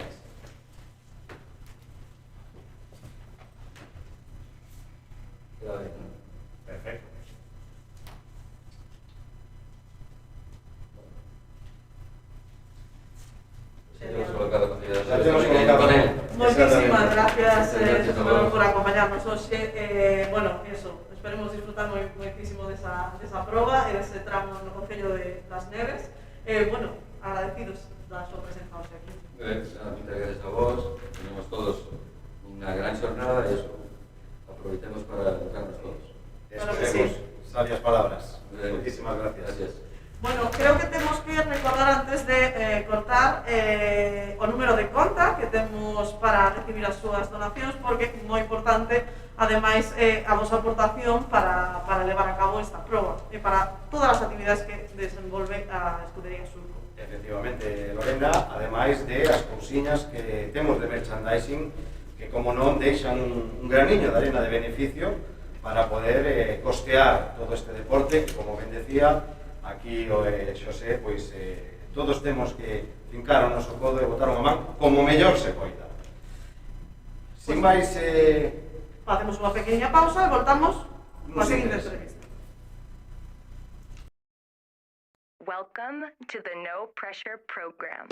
Queda bien, ¿no? Perfecto. Ya hemos colocado el Concello de Ya tenemos colocado. con él. Moitísimas gracias, Gracias a vos. por acompañarnos hoxe. Bueno, eso, esperemos disfrutar moitísimo desa proba e dese tramo no Concello das Neves. Bueno, agradecidos da súa presenza hoxe aquí. Muchas gracias a vos. Tenemos todos una gran jornada y eso. Aproveitemos para educarnos todos. Claro que Esperemos. sí. Sabias palabras. Bien. Muchísimas gracias. Gracias. Bueno, creo que temos que recordar antes de cortar o número de conta que temos para recibir as súas donacións, porque é moi importante, ademais, a vosa aportación para levar a cabo esta proba e para todas as actividades que desenvolve a Escudería Surco. Efectivamente, Lorena, ademais de as cousiñas que temos de merchandising, que como non deixan un graniño de arena de beneficio para poder costear todo este deporte, que como ben decía, aquí o Xosé, pois todos temos que fincar o noso codo e botar unha man como mellor se poida. Sin máis, Facemos unha pequena pausa e voltamos coa seguinte entrevista. Welcome to the No Pressure Program.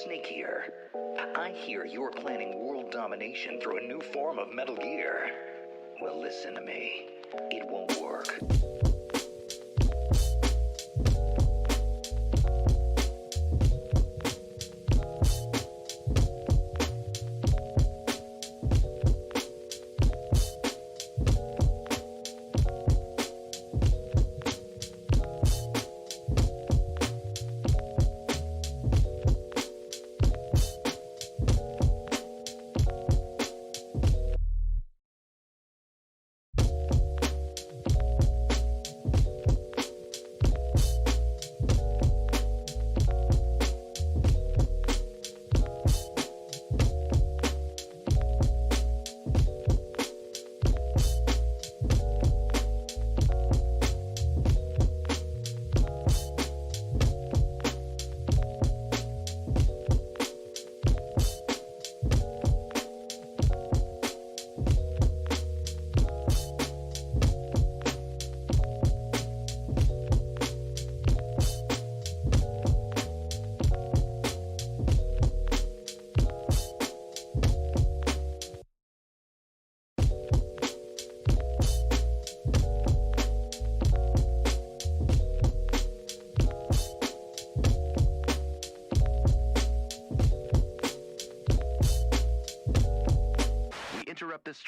Snake here. I hear you're planning world domination through a new form of Metal Gear. Well, listen to me. It won't work.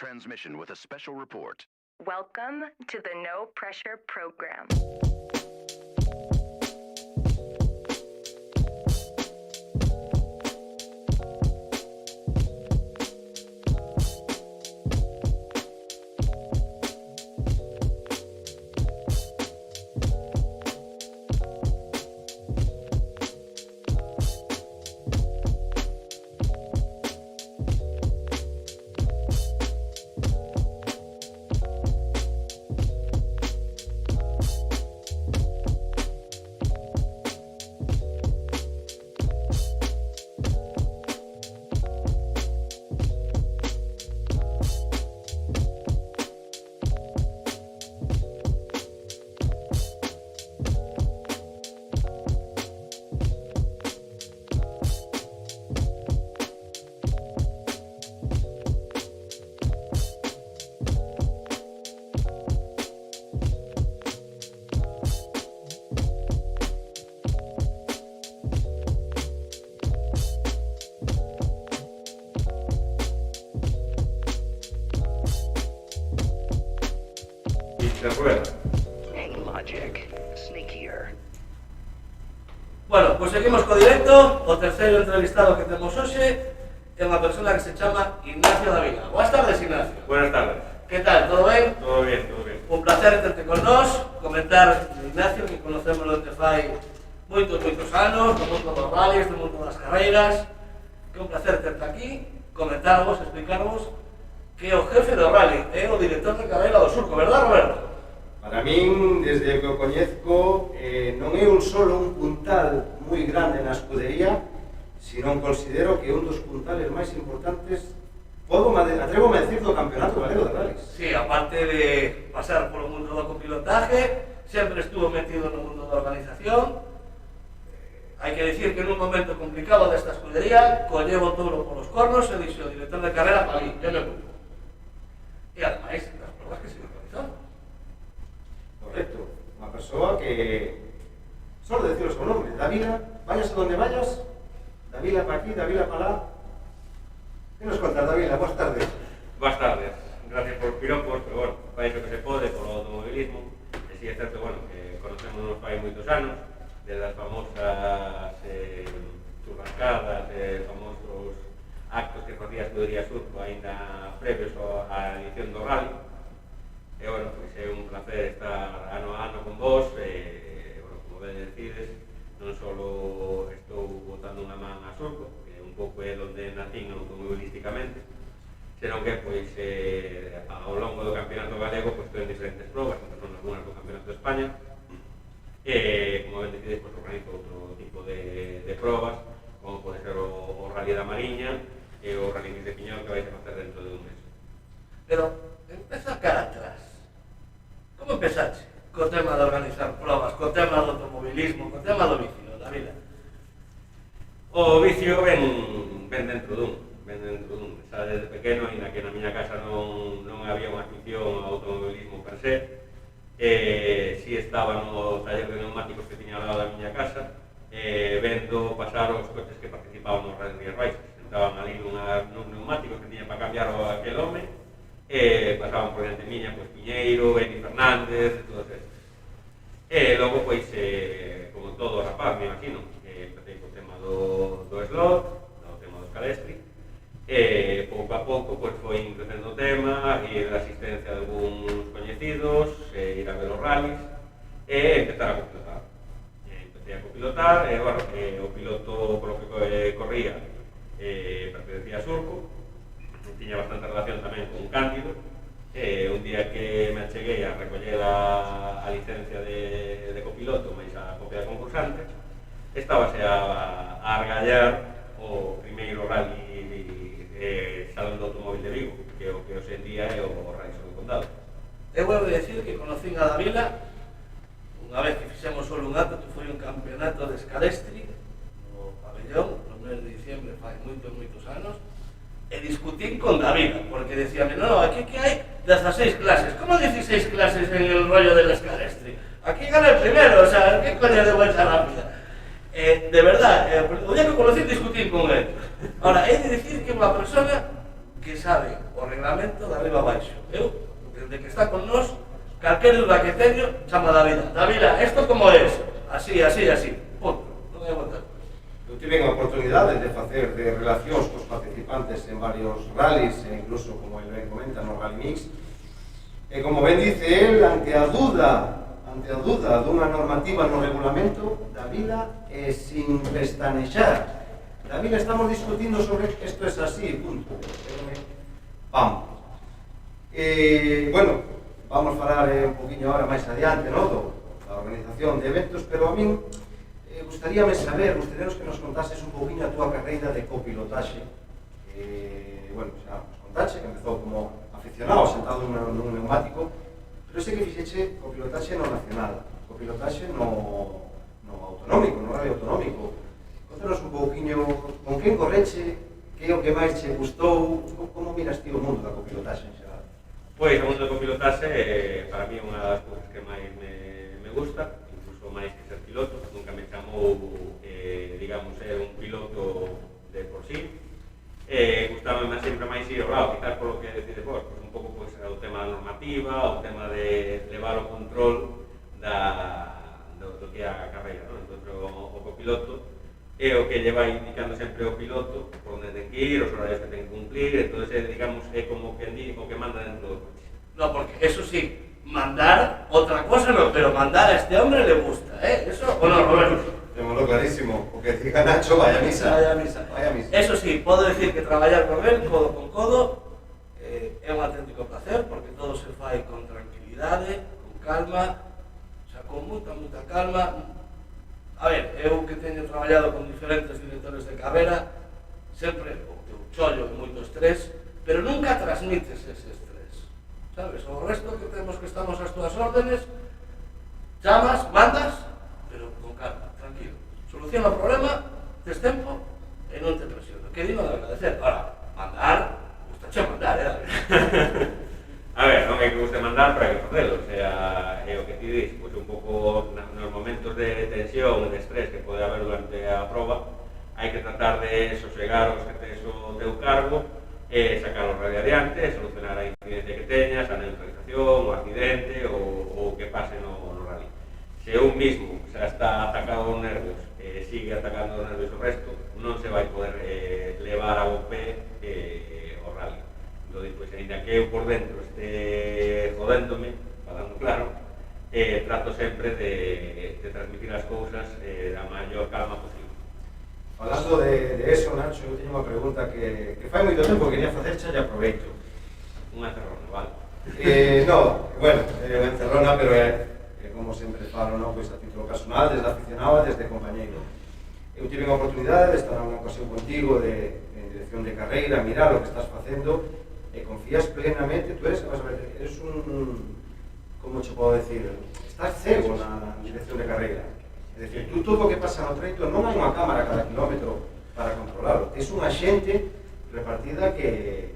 transmission with a special report. Welcome to the No Pressure Program. Se rueda. Hey, Logic. Sneakier. Bueno, pues seguimos co directo. O terceiro entrevistado que temos hoxe é unha persona que se chama Ignacio Davila. Boas tardes, Ignacio. Buenas tardes. Que tal, todo ben? Todo bien, todo bien. Un placer terte con nós, comentar Ignacio, que conocemos desde fai moitos anos, do mundo dos rallies, do mundo das carreiras. Que un placer terte aquí, comentarvos, explicarvos que o jefe do rally é o director de carreira do Surco, verdad, Roberto? Para min, desde que o coñezco, non é un solo un puntal moi grande na escudería, sino considero que é un dos puntales máis importantes, atrévome a decir, do Campeonato Galego de Rallys. Sí, aparte de pasar polo mundo do copilotaje, sempre estuvo metido no mundo da organización. Hai que decir que nun momento complicado desta escudería, colleu o touro polos cornos e dixo o director de carrera para mí, eu me ocupo. E ademais, das provas que se organizaron. Correcto, unha persoa que, solo decir o seu nome, Davila, vayas a donde vayas, Davila para aquí, Davila para lá. Que nos contas, Davila? Boas tardes. Buenas tardes. Gracias por piropos, pero bueno, fai o que se pode por o automobilismo. E si é certo, bueno, que conocemos fai moitos anos, desde as famosas churrascadas, famosos actos que facía a Escudería Surco ainda previos á edición do rally. E, bueno, pois é un placer estar ano a ano con vos, e, bueno, como ben decides, non só estou botando unha man a Surco, que un pouco é onde nacín automobilísticamente, senón que, pois, ao longo do Campeonato Galego, pois, estou en diferentes probas, entre son algunhas do Campeonato de España, e, como ben decides, pois, organizo outro tipo de probas, como pode ser o Rally da Mariña e o Rally de Piñón, que vais a facer dentro de un mes. Pero, empeza cara atrás. Como empezaste co tema de organizar probas, co tema do automobilismo, co tema do vicio, Davila? O vicio ven dentro dun. Xa desde pequeno, ainda que na miña casa non había unha afición ao automobilismo per se, si estaba no taller de neumáticos que tiña ao lado da miña casa, vendo pasar os coches que participaban nos Rally Races. Estaban ali nuns neumáticos que tiña para cambiar aquel home, pasaban por diante miña, pois, Piñeiro, Eni Fernández, e todos estes. E logo, pois, como todo rapaz, me imagino, empecé co tema do slot, o tema do Scalestri, e pouco a pouco, pois, foi crecendo o tema, e a asistencia de algúns coñecidos, ir a ver os rallies, e empezar a copilotar. Empecé a copilotar, e, bueno, o piloto polo que corría pertenecía a Surco, tiña bastante relación tamén con Cándido. Un día que me acheguei a recoller a licencia de copiloto, máis a copia de concursante, estábase a argallar o primeiro rally Salón do Automóvil de Vigo, que é o que hoxe en día é o Rally do Condado. Eu vou decir que conocín a Davila unha vez que fixemos solo un acto, que foi un campeonato de Scalestri no pabellón, no mes de diciembre, fai moitos anos, e discutín con Davila, porque decíame, no, aquí que hai 16 clases. Como 16 clases en el rollo del Scalestri? Aquí gana el primero, o sea, ¿qué coño de vuelta rápida? De verdad, o día que conocí discutín con él. Ahora, he de decir que é unha persona que sabe o reglamento de arriba abaixo. Eu, desde que está con nós, calquer duda que teño, chama a Davila. Davila, esto como es? Así, así, así. Punto. Non hai volta. Eu tive a oportunidade de facer de relacións cos participantes en varios rallies, e incluso, como el ben comenta, no Rally Mix. E como ben dice el, ante a dúda dunha normativa no regulamento, Davila, sin pestanexar. Davila, estamos discutindo sobre esto es así, punto. Vamos. Bueno, vamos falar un poquinho ahora máis adiante, no? Da organización de eventos, pero a min gustaríanos que nos contases un poquinho a túa carreira de copilotaxe. Bueno, xa nos contaxe que empezou como aficionado, sentado nun neumático, pero sei que fixeche copilotaxe no nacional, copilotaxe no autonómico, no radio autonómico. Contanos un pouquiño con quen correche, que é o que máis che gustou, como miras ti o mundo da copilotaxe en xeral? Pois o mundo da copilotaxe para mí é unha das cousas que máis me gusta, incluso máis que ser piloto. Nunca me chamou, digamos, ser un piloto de por sí. Gustame sempre máis ir ao lado, quizás polo que decide vos, pois un pouco pois, o tema da normativa, o tema de levar o control do que é a carreira, non? Entón, o copiloto é o que lle vai indicando sempre o piloto por onde ten que ir, os horarios que ten que cumplir, entón, digamos, é como que o que manda dentro do coche. No, porque eso sí, mandar, otra cosa no, pero mandar a este hombre le gusta, ¿eh? Eso, o no, Roberto. Témoslo clarísimo, o que diga Nacho, vaya misa. Vaya misa. Eso sí, podo decir que traballar con él, codo con codo, é un auténtico placer, porque todo se fai con tranquilidade, con calma, o sea, con moita calma. A ver, eu que teño traballado con diferentes directores de carrera, sempre o teu chollo e moito estrés, pero nunca transmites ese estrés, sabes? O resto que temos que estamos ás túas órdenes, chamas, mandas, pero con calma, tranquilo. Soluciona o problema, tes tempo e non te presiono. Que digno de agradecer. Ahora, mandar, gustache mandar, A ver, non é que guste mandar, pero hai que facelo, o sea, é o que ti dis, pois un pouco nos momentos de tensión e de estrés que pode haber durante a proba, hai que tratar de sosegar os que tes o teu cargo, sacar o radio adiante, solucionar a incidencia que teñas, a neutralización, o accidente, ou o que pase no rally. Se un mismo xa está atacado os nervios, sigue atacando os nervios o resto, non se vai poder levar a bo pé o rally. Entón, pois, ainda que eu por dentro este jodéndome, falando claro, trato sempre de transmitir as cousas da maior calma posible. Falando de eso, Nacho, eu teño unha pregunta que fai moito tempo que quería facer, xa lle aproveito. Unha encerrona, vale? No, bueno, unha encerrona, pero como sempre falo, no, pois a título personal, desde aficionado e desde compañeiro. Eu tive unha oportunidade de estar nunha ocasión contigo en dirección de carreira, mirar o que estás facendo e confías plenamente, tú eres un, como che podo decir, estás cego na dirección de carreira. É dicir, tú todo o que pasa no treito non hai unha cámara cada kilómetro para controlarlo. Es unha xente repartida que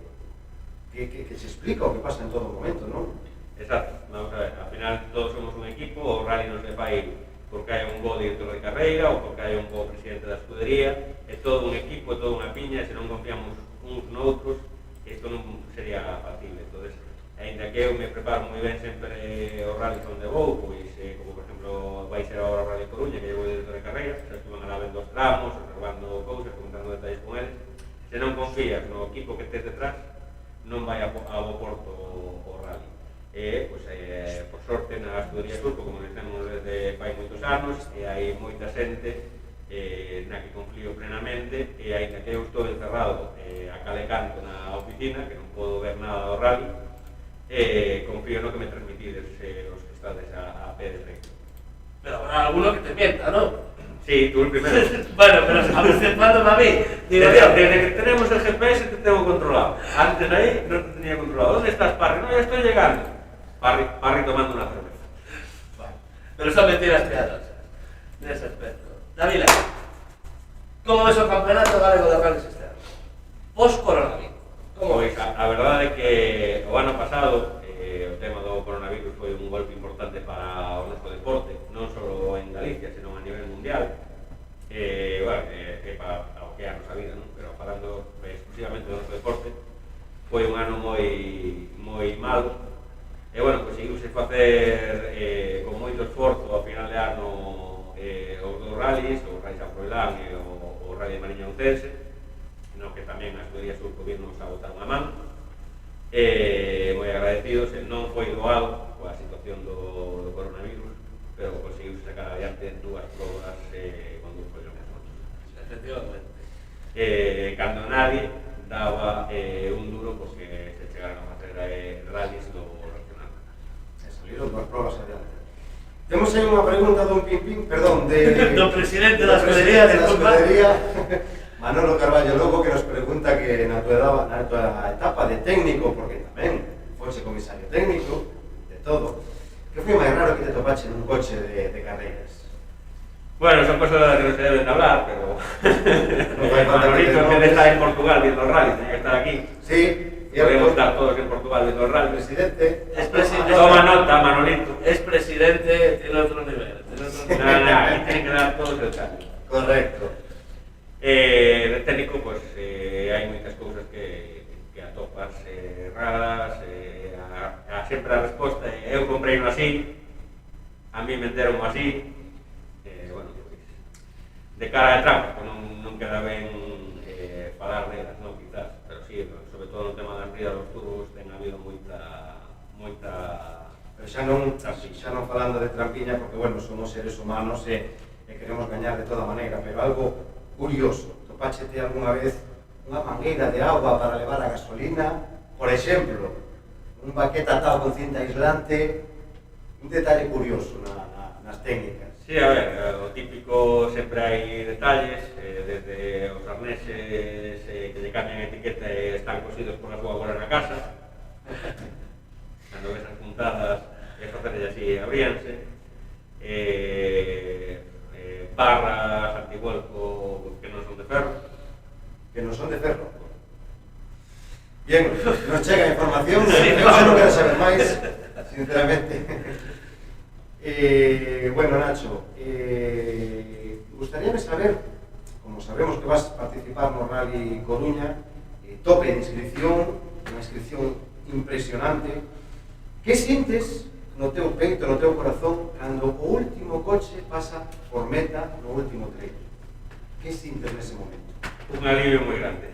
se explica o que pasa en todo momento, non? Exacto, vamos a ver, al final todos somos un equipo, o rally non se fai porque hai un bo director de carreira ou porque hai un bo presidente da escudería, é todo un equipo, é todo unha piña, e se non confiamos uns noutros, isto non sería factible. Entonces, ainda que eu me preparo moi ben sempre os rallies onde vou, pois, como por exemplo vai ser agora o Rally Coruña, que eu vou director de carreira, xa estuvan alá vendo os tramos, observando cousas, comentando detalles con eles. Se non confías no equipo que tes detrás, non vai a bo porto o rally. Pois, por sorte, na escudería Surco, como dicemos desde fai moitos anos, e hai moita xente na que confío plenamente, e ainda que eu estou encerrado a calecanto na oficina, que non podo ver nada do rally, confío no que me transmitides os que estades a pé de recto. Pero habrá alguno que te mienta, ¿no? Sí, tú el primero. Bueno, pero a veces mándame a mí. Digo yo. Desde que tenemos el GPS te tengo controlado. Antes ahí no te tenía controlado. ¿Dónde estás, Parry? No, ya estoy llegando. Parry tomando una cerveza. Bueno, pero son mentiras piadosas, en ese aspecto. Davila, como ves o campeonato galego de rallies este ano? Post-coronavirus. Como Pois ves? a verdade é que o ano pasado o tema do coronavirus foi un golpe importante para o noso deporte, non só en Galicia, senón a nivel mundial. Bueno, para o que é a nosa vida, non? Pero falando exclusivamente do noso deporte, foi un ano moi malo. E, bueno, conseguiuse facer con moito esforzo ao final de ano os dos rallies, o Rally San Froilán e o Rally de Mariña Ucense, no que tamén a Escudería Surco nos a botar unha man. Moi agradecidos, non foi doado coa situación do coronavirus, pero conseguiu sacar adiante dúas probas con dous follones motos. Efectivamente. Cando nadie daba un duro porque se chegaron a facer rallies do regional. Salieron dúas probas adiante. Temos aí unha pregunta dun do presidente da Escudería, Manolo Carballo Loco, que nos pregunta que na tua etapa de técnico, porque tamén foxe comisario técnico, de todo, que foi máis raro que te topache nun coche de carreiras? Bueno, son cosas de las que no se deben hablar, pero Manolito, que está en Portugal viendo el rally, tiene que estar aquí. Sí, podemos estar todos en Portugal viendo el rally. Presidente. Toma nota, Manolito. Es presidente, tiene otro nivel. Aquí tiene que dar todos el cambio. Correcto. De técnico, pues hai moitas cousas que atopas raras, sempre a resposta eu comprei uno así, a mí venderon así, bueno, pues, de cara a trampa, pues non queda ben falar delas, non, quizás, pero sí, sobre todo no tema da ría dos turbos ten habido moita pero xa non falando de trampiña, porque, bueno, somos seres humanos e queremos gañar de toda maneira, pero algo curioso, topáchete algunha vez unha mangueira de auga para levar a gasolina, por exemplo, un baqueta atado con cinta aislante, un detalle curioso nas técnicas. Sí, a ver, o típico sempre hai detalles, desde os arneses que lle cambian a etiqueta e están cosidos por a súa abuela na casa, cando ves as puntadas e facerlle así abríanse, barras antivuelco que non son de ferro. Que non son de ferro. Bien, nos chega a información, non quero saber máis, sinceramente. Bueno, Nacho, gustaríame saber, como sabemos que vas a participar no Rally Coruña, tope de inscripción, unha inscripción impresionante, que sintes no teu peito, no teu corazón, cando o último coche pasa por meta no último trecho? Que sintes nese momento? Un alivio moi grande.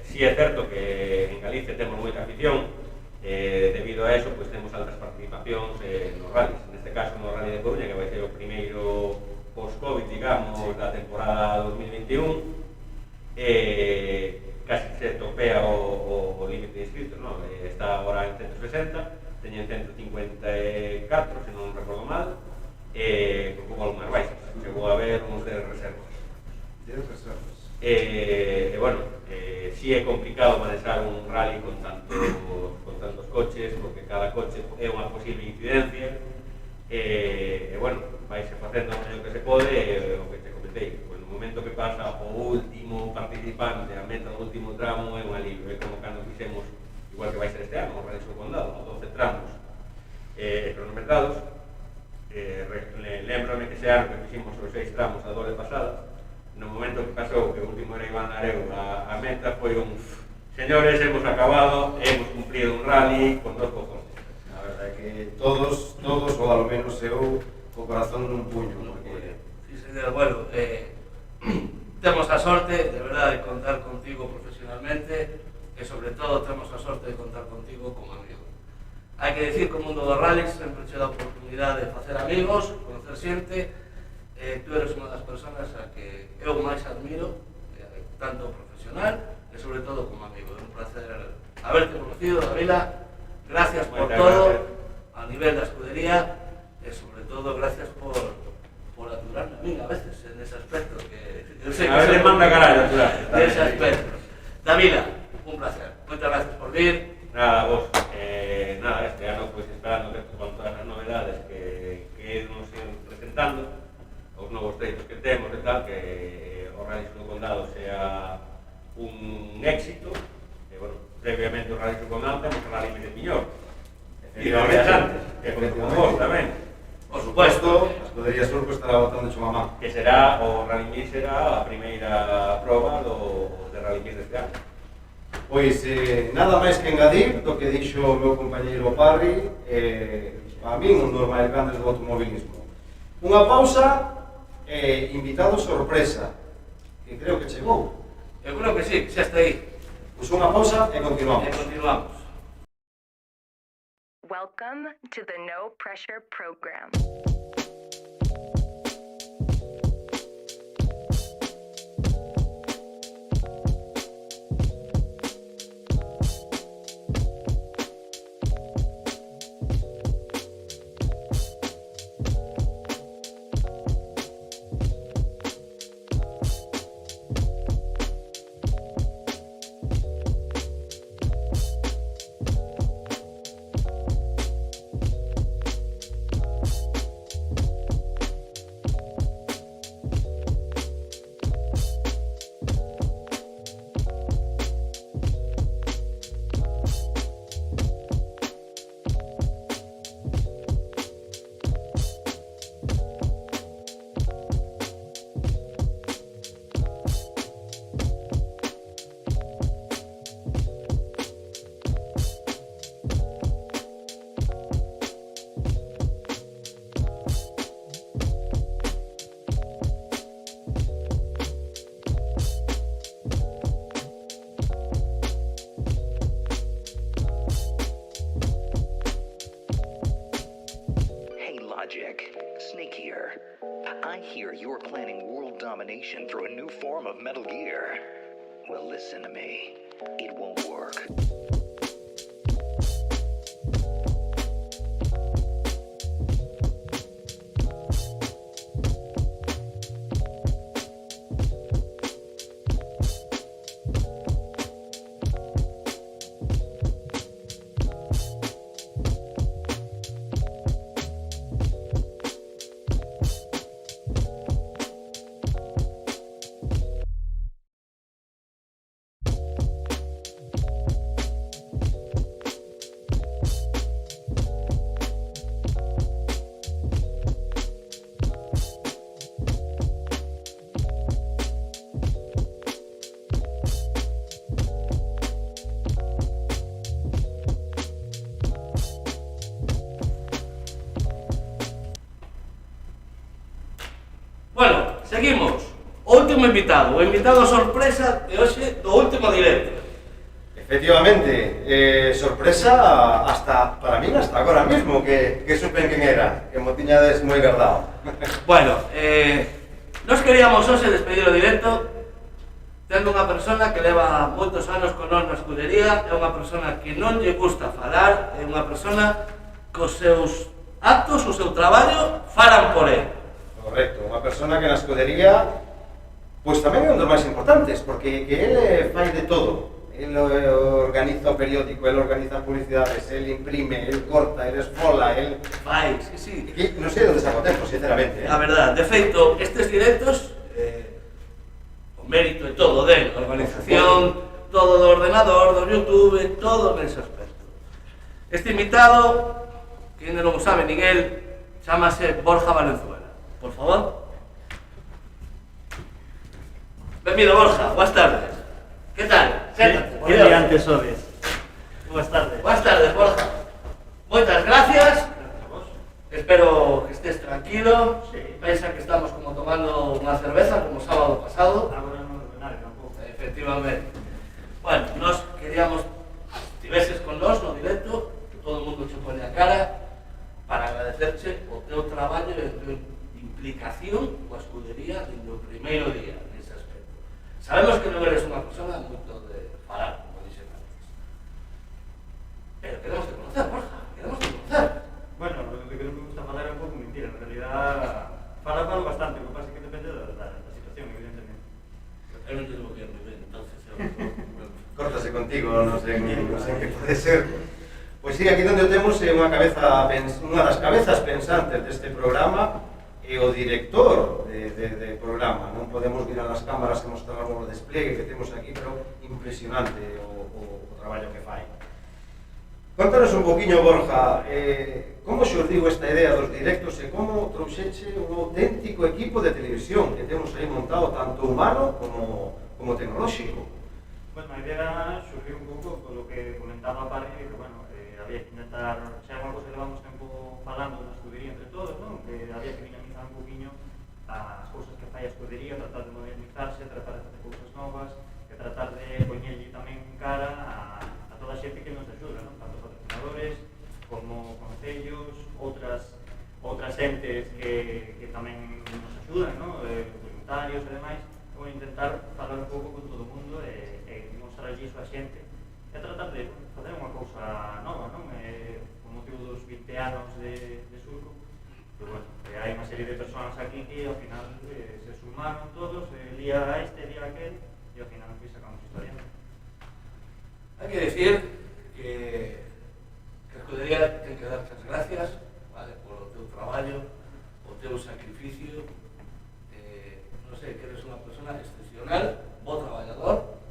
Si é certo que en Galicia temos moita afición, debido a eso, pues, temos altas participacións nos rallies. Neste caso, no Rally de Coruña, que vai ser o primeiro post-Covid, digamos, da temporada 2021, casi se topea o límite de inscritos, ¿no? Está agora en 160, teñen 154, se non recordo mal, con algunhas baixas, chegou a haber uns de reservas. Bueno, si é complicado manejar un rally con tantos coches, porque cada coche é unha posible incidencia, bueno, vaise facendo o que se pode, o que te comentei, pues, no momento que pasa o último participante a meta no último tramo é un alivio, é como cando fixemos, igual que vai ser este ano, o Rally do Condado, a 12 tramos cronometrados. Lembrame que ese ano que fixemos os 6 tramos a doble pasada, no momento que pasou que o último era Iván Areu a meta, foi un señores, hemos acabado, hemos cumplido un rally con 2 cojones. A verdade é que todos, ou ao menos eu, co corazón nun puño, porque... Sí, señor, bueno, temos a sorte, de verdade, de contar contigo profesionalmente e, sobre todo, temos a sorte de contar contigo como amigo. Hai que decir que o mundo dos rallies sempre che dá a oportunidade de facer amigos, conocer xente. Tú eres unha das persoas a que eu máis admiro, tanto profesional e sobre todo como amigo. É un placer haberte conocido, Davila. Gracias por todo, a nivel da escudería, e sobre todo gracias por aturarme a mí a veces en ese aspecto que eu sei que a veces manda carallo aturar. En ese aspecto. Davila, un placer. Moitas gracias por vir. Nada, vos, nada, este ano pues esperando que con todas as novedades que nos ir presentando, os novos treitos que temos e tal, que o Rally do Condado sea un éxito. Bueno, previamente o Rally do Condado temos o Rally de Piñor, e non antes, que foi como vos tamén. Por supuesto, a Escudería Surco estará botando chamamán. Que será, o Rally Mix será a primeira proba de Rally Mix deste ano. Pois nada máis que engadir do que dixo o meu compañeiro Parry, a min un dos máis grandes do automobilismo. Unha pausa e invitado sorpresa, que creo que chegou. Eu creo que sí, que xa está aí. Pois unha pausa e continuamos. E continuamos. Welcome to the No Pressure Program. Snake here. I hear you're planning world domination through a new form of Metal Gear. Well, listen to me. It won't work. Bueno, seguimos. O último invitado, o invitado sorpresa de hoxe do último directo. Efectivamente, sorpresa hasta, para min, hasta agora mismo, que supen quen era, que mo tiñades moi guardado. Bueno, nos queríamos hoxe despedir o directo tendo unha persona que leva moitos anos con nós na escudería, é unha persona que non lle gusta falar, é unha persona que os seus actos, o seu traballo, falan por él. Correcto, unha persona que na escudería pois tamén é un dos máis importantes, porque que ele fai de todo. Ele organiza o periódico, ele organiza publicidades, ele imprime, ele corta, ele esfola, ele... Fai, sí. Que non sei onde saco tempo, sinceramente. A verdad, de feito, estes directos, o mérito é todo dele, a organización, todo do ordenador, do YouTube, todo nese aspecto. Este invitado, que ainda non o sabe nin el, chamase Borja Valenzuela. Por favor. Benvido, Borja, boas tardes. Que tal? Séntate. Que diante sodes. Boas tardes. Boas tardes, Borja. Moitas gracias. Espero que estés tranquilo. Sí. Pensa que estamos como tomando unha cerveza, como sábado pasado. Agora non é nada, tampouco. Efectivamente. Bueno, nos queríamos que estiveses con nós no directo, que todo o mundo che pone a cara, para agradecerche o teu traballo e a teu implicación coa escudería desde o primeiro día nese aspecto. Sabemos que non eres unha persona moito de falar, como dixen antes. Pero queremos te conocer, Borja, queremos te conocer. Bueno, lo que non me gusta falar é un pouco mentira. En realidad, falo bastante, o que pasa é que depende da situación, evidentemente. Eu non te digo que moi ben, entonces... Córtase contigo, non sei que pode ser. Pois sí, aquí onde o temos é unha das cabezas pensantes deste programa e o director de programa. Non podemos mirar as cámaras e mostrar o despliegue que temos aquí, pero impresionante o traballo que fai. Contanos un poquinho, Borja, como xurdiu esta idea dos directos e como trouxeche un auténtico equipo de televisión que temos aí montado tanto humano como tecnolóxico? Bueno, a idea surgiu un pouco polo que comentaba Parri, que, bueno, había que intentar, xa é unha cosa que levamos tempo falando na escudería entre todos, non? Que había que dinamizar un poquinho as cousas que fai a escudería, tratar de modernizarse, tratar de facer cousas novas, e tratar de poñerlle tamén cara a toda a xente que nos axuda, non? Tanto patrocinadores como concellos, outras entes que tamén nos axudan, non? Voluntarios e demais. Vou intentar falar un pouco con todo o mundo e mostrar iso a xente e tratar de facer unha cousa nova, non? Con motivo dos 20 anos de Surco, pues, bueno, hai unha serie de persoas aquí que ao final se sumaron todos, día este, día aquel, e ao final pues, sacamos historia. Hai que decir que a escudería ten que darte as gracias, vale, polo teu traballo, o teu sacrificio. Non sei, que eres unha persona excepcional, bo traballador,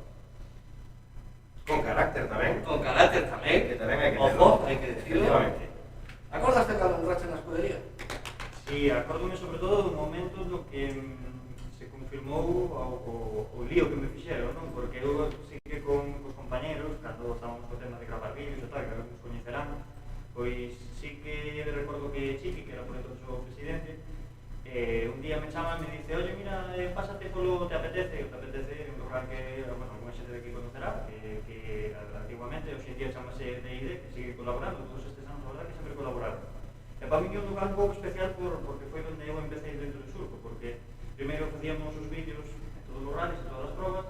con carácter tamén. Con carácter tamén, que tamén hai que ojo, hai que decirlo. Efectivamente. Acordaste cando entraste na escudería? Sí, acórdome sobre todo do momento no que se confirmou o lío que me fixeron, non? Porque eu sí que con os compañeros, cando estábamos co tema de gravar vídeos e tal, que nos coñecerán, pois sí que recordo que Chiqui, que era por entonces o presidente, un día me chama e me dice, oye, mira, pásate polo Te Apetece un lugar que, bueno, alguna xente de aquí conocerá, que antiguamente, hoxe en día chamase DID, que sigue colaborando, todos estes anos, a verdad, que sempre colaboraron. E para mí é un lugar un pouco especial porque foi onde eu empecé dentro do Surco, porque primeiro facíamos os vídeos en todos os rallies, en todas as probas,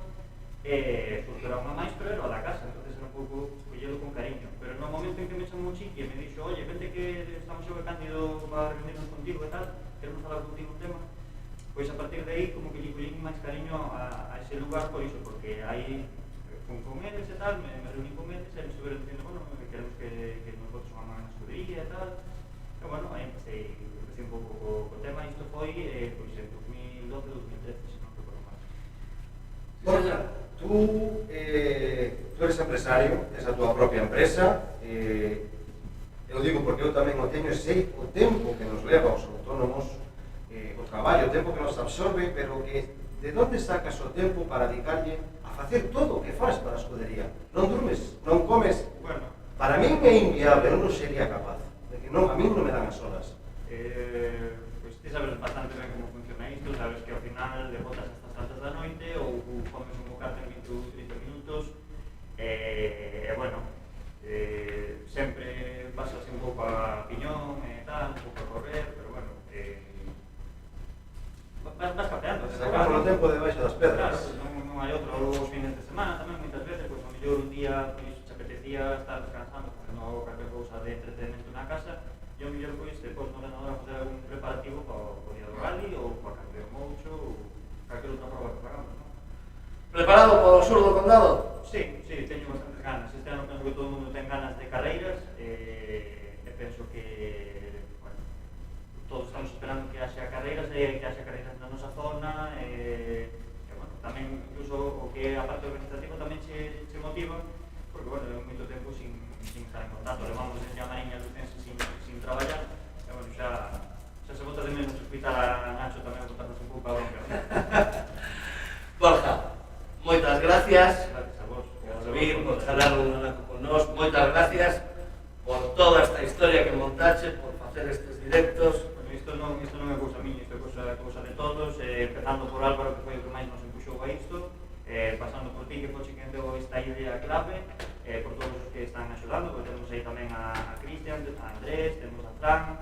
e Surco era unha máis, pero era a da casa, entonces era un pouco collelo con cariño. Pero no momento en que me chamou Chiqui e me dixo, oye, vente que estamos eu e Cándido para reunirnos contigo e tal, queremos falar contigo un tema, pois a partir de aí como que lle collín máis cariño a ese lugar por iso, porque aí con eles e tal, me reuní con eles e me estuveron dicindo, bueno, queremos que nos botes unha man na escudería e tal, e bueno, aí empecé un pouco co tema, isto foi pois en 2012-2013, se non recordo mal. Borja, tú eres empresario, tes a túa propia empresa, eu digo porque eu tamén o teño e sei o tempo que nos leva aos autónomos, o traballo, o tempo que nos absorbe, pero que de onde sacas o tempo para dedicarlle a facer todo o que faz para a escudería? Non durmes, non comes? Bueno, para min é inviable, eu non sería capaz, de que non, a min non me dan as horas. Pois ti sabes bastante ben como funciona isto, sabes que ao final de botas estas altas da noite ou comes un bocate en 20 ou 30 minutos e bueno, sempre pasas un pouco a piñón e tal, un pouco a correr, pero bueno, vas capeando. Sacamos o tempo debaixo das pedras. Claro, non hai outro, os fines de semana tamén, moitas veces, pois ao mellor un día pois, te apetecía estar descansando, facendo calquer cousa de entretenimento na casa, e ao mellor pois, te pos no ordenador a facer algún preparativo para o día do rally ou para calquer moucho ou calquer outra prova que pagamos, non? Preparado para o sur do condado? Sí, teño bastantes ganas. Este ano penso que todo o mundo ten ganas de carreiras e penso que, bueno, todos estamos esperando que haxa carreiras e que haxa carreiras na nosa zona e bueno, tamén incluso o que a parte organizativa tamén se motiva porque, bueno, é moito tempo sin estar en contacto. Levamos desde a Mariña Lucense sin traballar e, bueno, xa se bota de menos hospital a Nacho tamén a botarnos un pouco a bronca. Borja, moitas gracias. Gracias a vos. Por vir, por charlar un rato con nós. Moitas gracias por toda esta historia que montache, por facer estes directos. Bueno, isto non é cousa miña, isto é cousa de todos, empezando por Álvaro, que foi o que máis nos empuxou a isto, pasando por ti, que foi quen deu esta idea clave, por todos os que están axudando, porque temos aí tamén a Cristian, a Andrés, temos a Fran,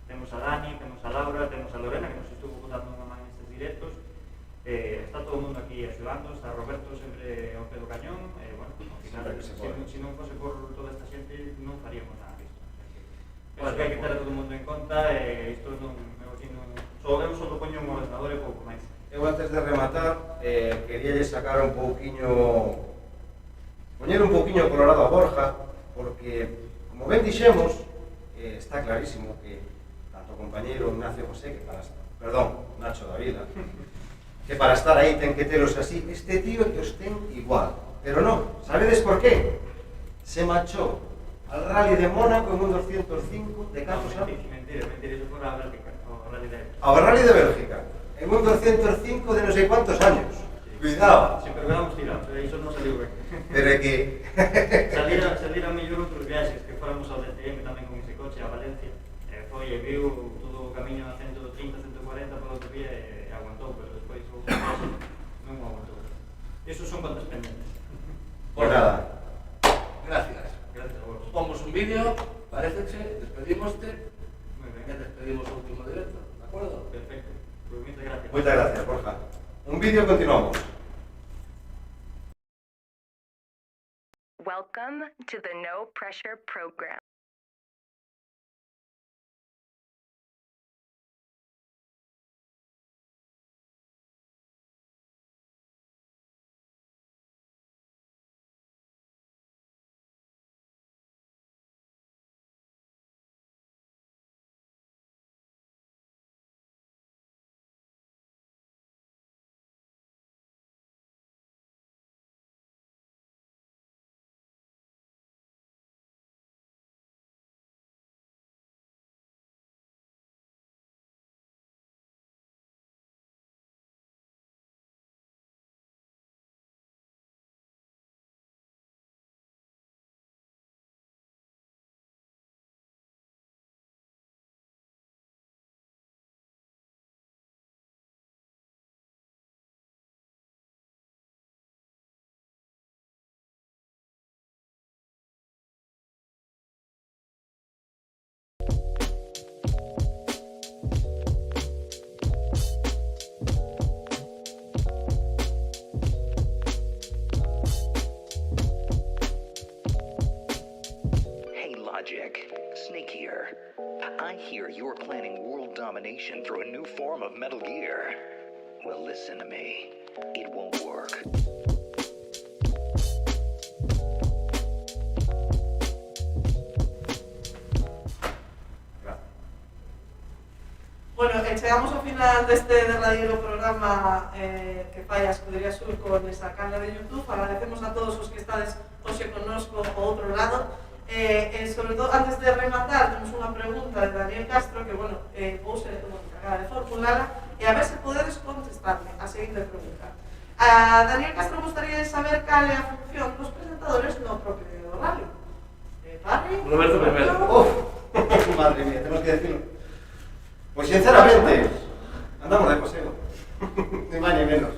temos a Dani, temos a Laura, temos a Lorena, que nos estuvo botando unha man nestes directos. Está todo o mundo aquí axudando, está Roberto sempre ao pé do cañón, bueno, ao final, se non fose por toda esta xente, non faríamos nada disto. Penso que hai que ter a todo o mundo en conta e isto non, eu só poño un ordenador e pouco máis. Eu antes de rematar, quería sacar un pouquiño, poñer un pouquiño colorado a Borja, porque, como ben dixemos, está clarísimo que tanto o compañeiro Ignacio José, Nacho da Vila, que para estar aí ten que telos así, este tío que os ten igual. Pero non, sabedes por qué? Se marchou al Rally de Mónaco en un 205 de cantos anos? Mentira, iso fora a Bélgica, ao Rally de Bélgica. Ao Rally de Bélgica, en un 205 de non sei cuántos años. Cuidado. Sempre quedamos tirados, iso non saliu ben. Pero é que... Salira mellor outros viaxes, que fóramos ao DTM tamén con ese coche a Valencia. Foi e viu todo o camiño a 130, 140 pola autovía e aguantou, pero despois o viaxe non aguantou. Esos son contas pendientes. Por nada. Gracias. Gracias a vos. Pomos un vídeo, paréceche, despedimoste Moi ben. e despedimos o último directo, de acuerdo? Perfecto. Pois moitas gracias. Moitas gracias, Borja. Un vídeo e continuamos. Welcome to the No Pressure Program. Snake here. I hear you're planning world domination through a new form of Metal Gear. Well, listen to me. It won't work. Bueno, chegamos ao final deste derradeiro programa que fai a Escudería Sur con esa canal de YouTube. Agradecemos a todos os que estades hoxe connosco ao outro lado. Sobre todo, antes de rematar, temos unha pregunta de Daniel Castro que, bueno, vou ser encargada de formulara e a ver se podedes contestarme a seguinte pregunta. A Daniel Castro gustaría saber cal é a función dos presentadores no propio día do rally. Padre? Roberto primero. Madre mía, tenemos que decirlo. Pues sinceramente, andamos de paseo. Ni máis ni menos.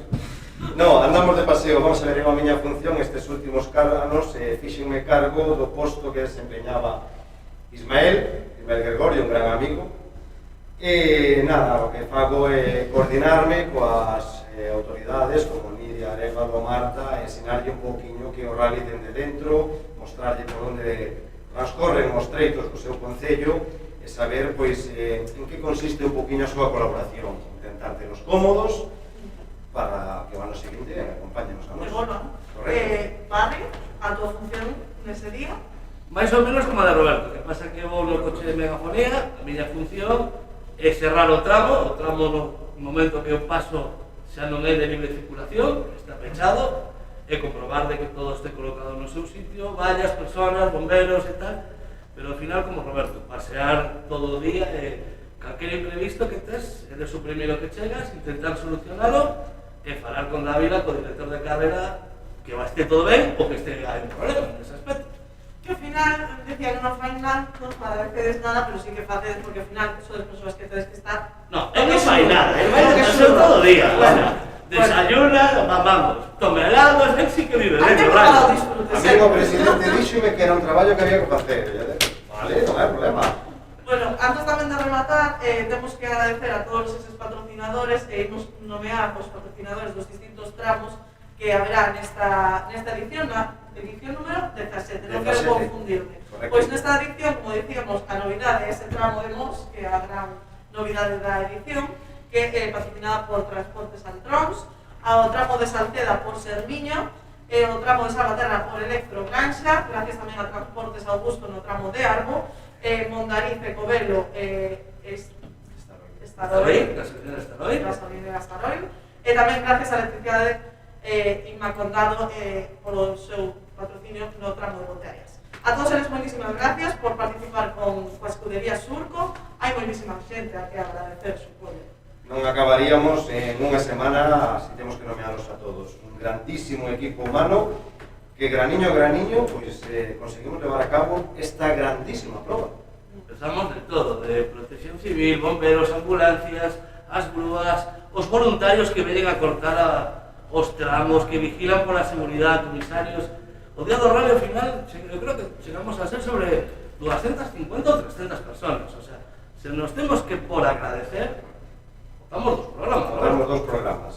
No, andamos de paseo, vamos a ver, a miña función estes últimos anos fíxenme cargo do posto que desempeñaba Ismael Gregorio, un gran amigo, e nada, o que fago é coordinarme coas autoridades como Nidia, Arevalo, Marta, e ensinarlle un pouquiño que o rally dende dentro, mostrarlle por onde transcorren os treitos co seu concello e saber pois en que consiste un pouquiño a súa colaboración, intentar telos cómodos para que o ano seguinte acompáñenos a nos. Padre, a túa función nese día? Mais ou menos como a de Roberto, que pasa que vou no coche de megafonía, a miña función é cerrar o tramo no momento que eu paso xa non é de libre circulación, está pechado, e comprobar de que todo este colocado no seu sitio, vallas, personas, bomberos e tal, pero ao final como Roberto, pasear todo o día e calquer imprevisto que tes, eres o primeiro que chegas, intentar solucionalo e falar con Dávila, co director de carrera, que va este todo ben ou que este hai un problema nese aspecto. Que ao final, decía que non fai nada, non facedes nada, pero sí que facedes, porque ao final sodes persoas que tedes que estar... No, él non fai nada, él vai de paseo todo o día. Desayuna, vamos, tome helados, él sí que vive dentro, A vale. mí o presidente díxome que era un traballo que había que facer. Vale, non hai problema. Bueno, antes tamén de rematar, temos que agradecer a todos eses patrocinadores e imos nomear os patrocinadores dos distintos tramos que haberá nesta edición, na edición número 17, non quero confundirme. Pois nesta edición, como dicíamos, a novidade é ese tramo de Mos, que é a gran novidade da edición, que é patrocinada por Transportes Antrons, ao tramo de Salceda por Sermiño, e o tramo de Salvaterra por Electro Granxa, gracias tamén a Transportes Augusto no tramo de Arbo, Mondariz e Covelo Estaroil, e tamén gracias á electricidade Inma Condado polo seu patrocinio no tramo de Montearias. A todos eles moitísimas gracias por participar con a Escudería Surco. Hai moitísima xente a que agradecer, supoño. Non acabaríamos en unha semana se temos que nomealos a todos. todos. Un grandísimo equipo humano que graniño a graniño pues, conseguimos levar a cabo esta grandísima proba. Empezamos de todo, de protección civil, bomberos, ambulancias, as grúas, os voluntarios que veñen a cortar os tramos, que vigilan pola seguridade, comisarios. O día do rally, ao final, eu creo que chegamos a ser sobre 250 ou 300 personas. O sea, se nos temos que por agradecer, botamos dos programas. Botamos dos programas.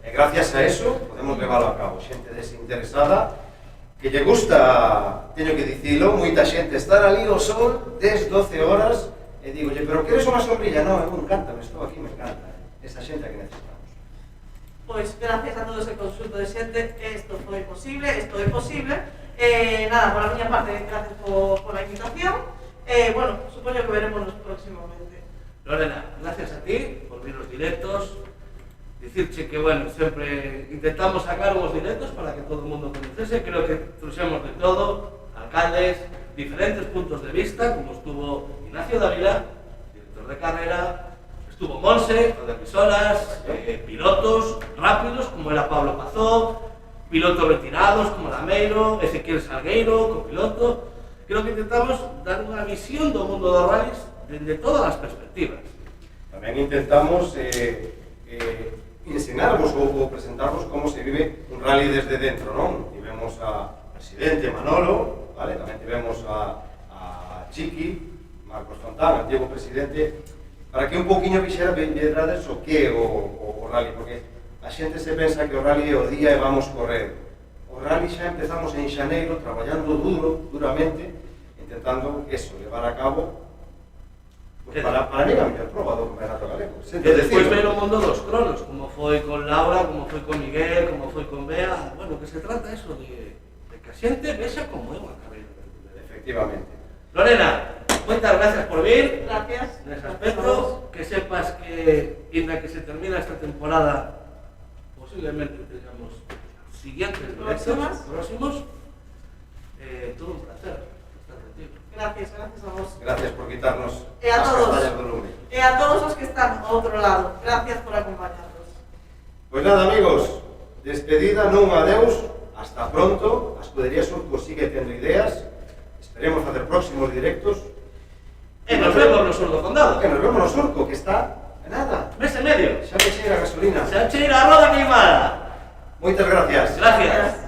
E gracias a eso podemos leválo a cabo. Xente desinteresada que lle gusta, teño que dicilo, moita xente estar ali ao sol 10, 12 horas e digolle, pero queres unha sombrilla? Non, eu encanta, estou aquí, me encanta. Esa xente que necesitamos. Pois gracias a todo ese conxunto de xente, isto foi posible, isto é posible. Nada, por a miña parte, gracias por a invitación. Bueno, supoño que veremos próximamente. Lorena, gracias a ti por vir os directos. Dicirche que, bueno, sempre intentamos sacar uns directos para que todo o mundo conocese. Creo que trouxemos de todo, alcaldes, diferentes puntos de vista, como estuvo Ignacio Dávila, director de carrera, estuvo Monse, o de Pisolas, pilotos rápidos, como era Pablo Pazó, pilotos retirados, como Lameiro, Ezequiel Salgueiro, copiloto. Creo que intentamos dar unha visión do mundo dos rallies desde todas as perspectivas. Tamén intentamos ensinarvos ou presentarvos como se vive un rally desde dentro, non? Tivemos a presidente Manolo, vale? Tamén tivemos a Chiqui, Marcos Fontán, antigo presidente, para que un poquinho vixera vedrades o que é o rally, porque a xente se pensa que o rally é o día e vamos correr. O rally xa empezamos en xaneiro, traballando duramente, intentando eso, levar a cabo pues, para mí a mellor proba do campeonato galego. E despois ver o mundo dos cronos, como foi con Laura, como foi con Miguel, como foi con Bea. Bueno, que se trata eso de que a xente vexa como é unha carreira. Efectivamente. Lorena, moitas gracias por vir. Gracias. Nese aspecto, que sepas que, inda que se termina esta temporada, posiblemente tengamos siguientes directos próximos. Todo un placer estar contigo. Gracias a vos. Gracias por quitarnos E a as todos. castañas do lume. E a todos os que están ao outro lado. Gracias por acompañarnos. Pues nada, amigos, despedida, non adeus, hasta pronto. A Escudería Surco sigue tendo ideas, esperemos facer próximos directos. E nos vemos no sur do condado. Que nos vemos no Surco, que está a nada. Mes e medio. Xa me cheira a gasolina. Xa cheira a roda queimada. Moitas gracias. Gracias.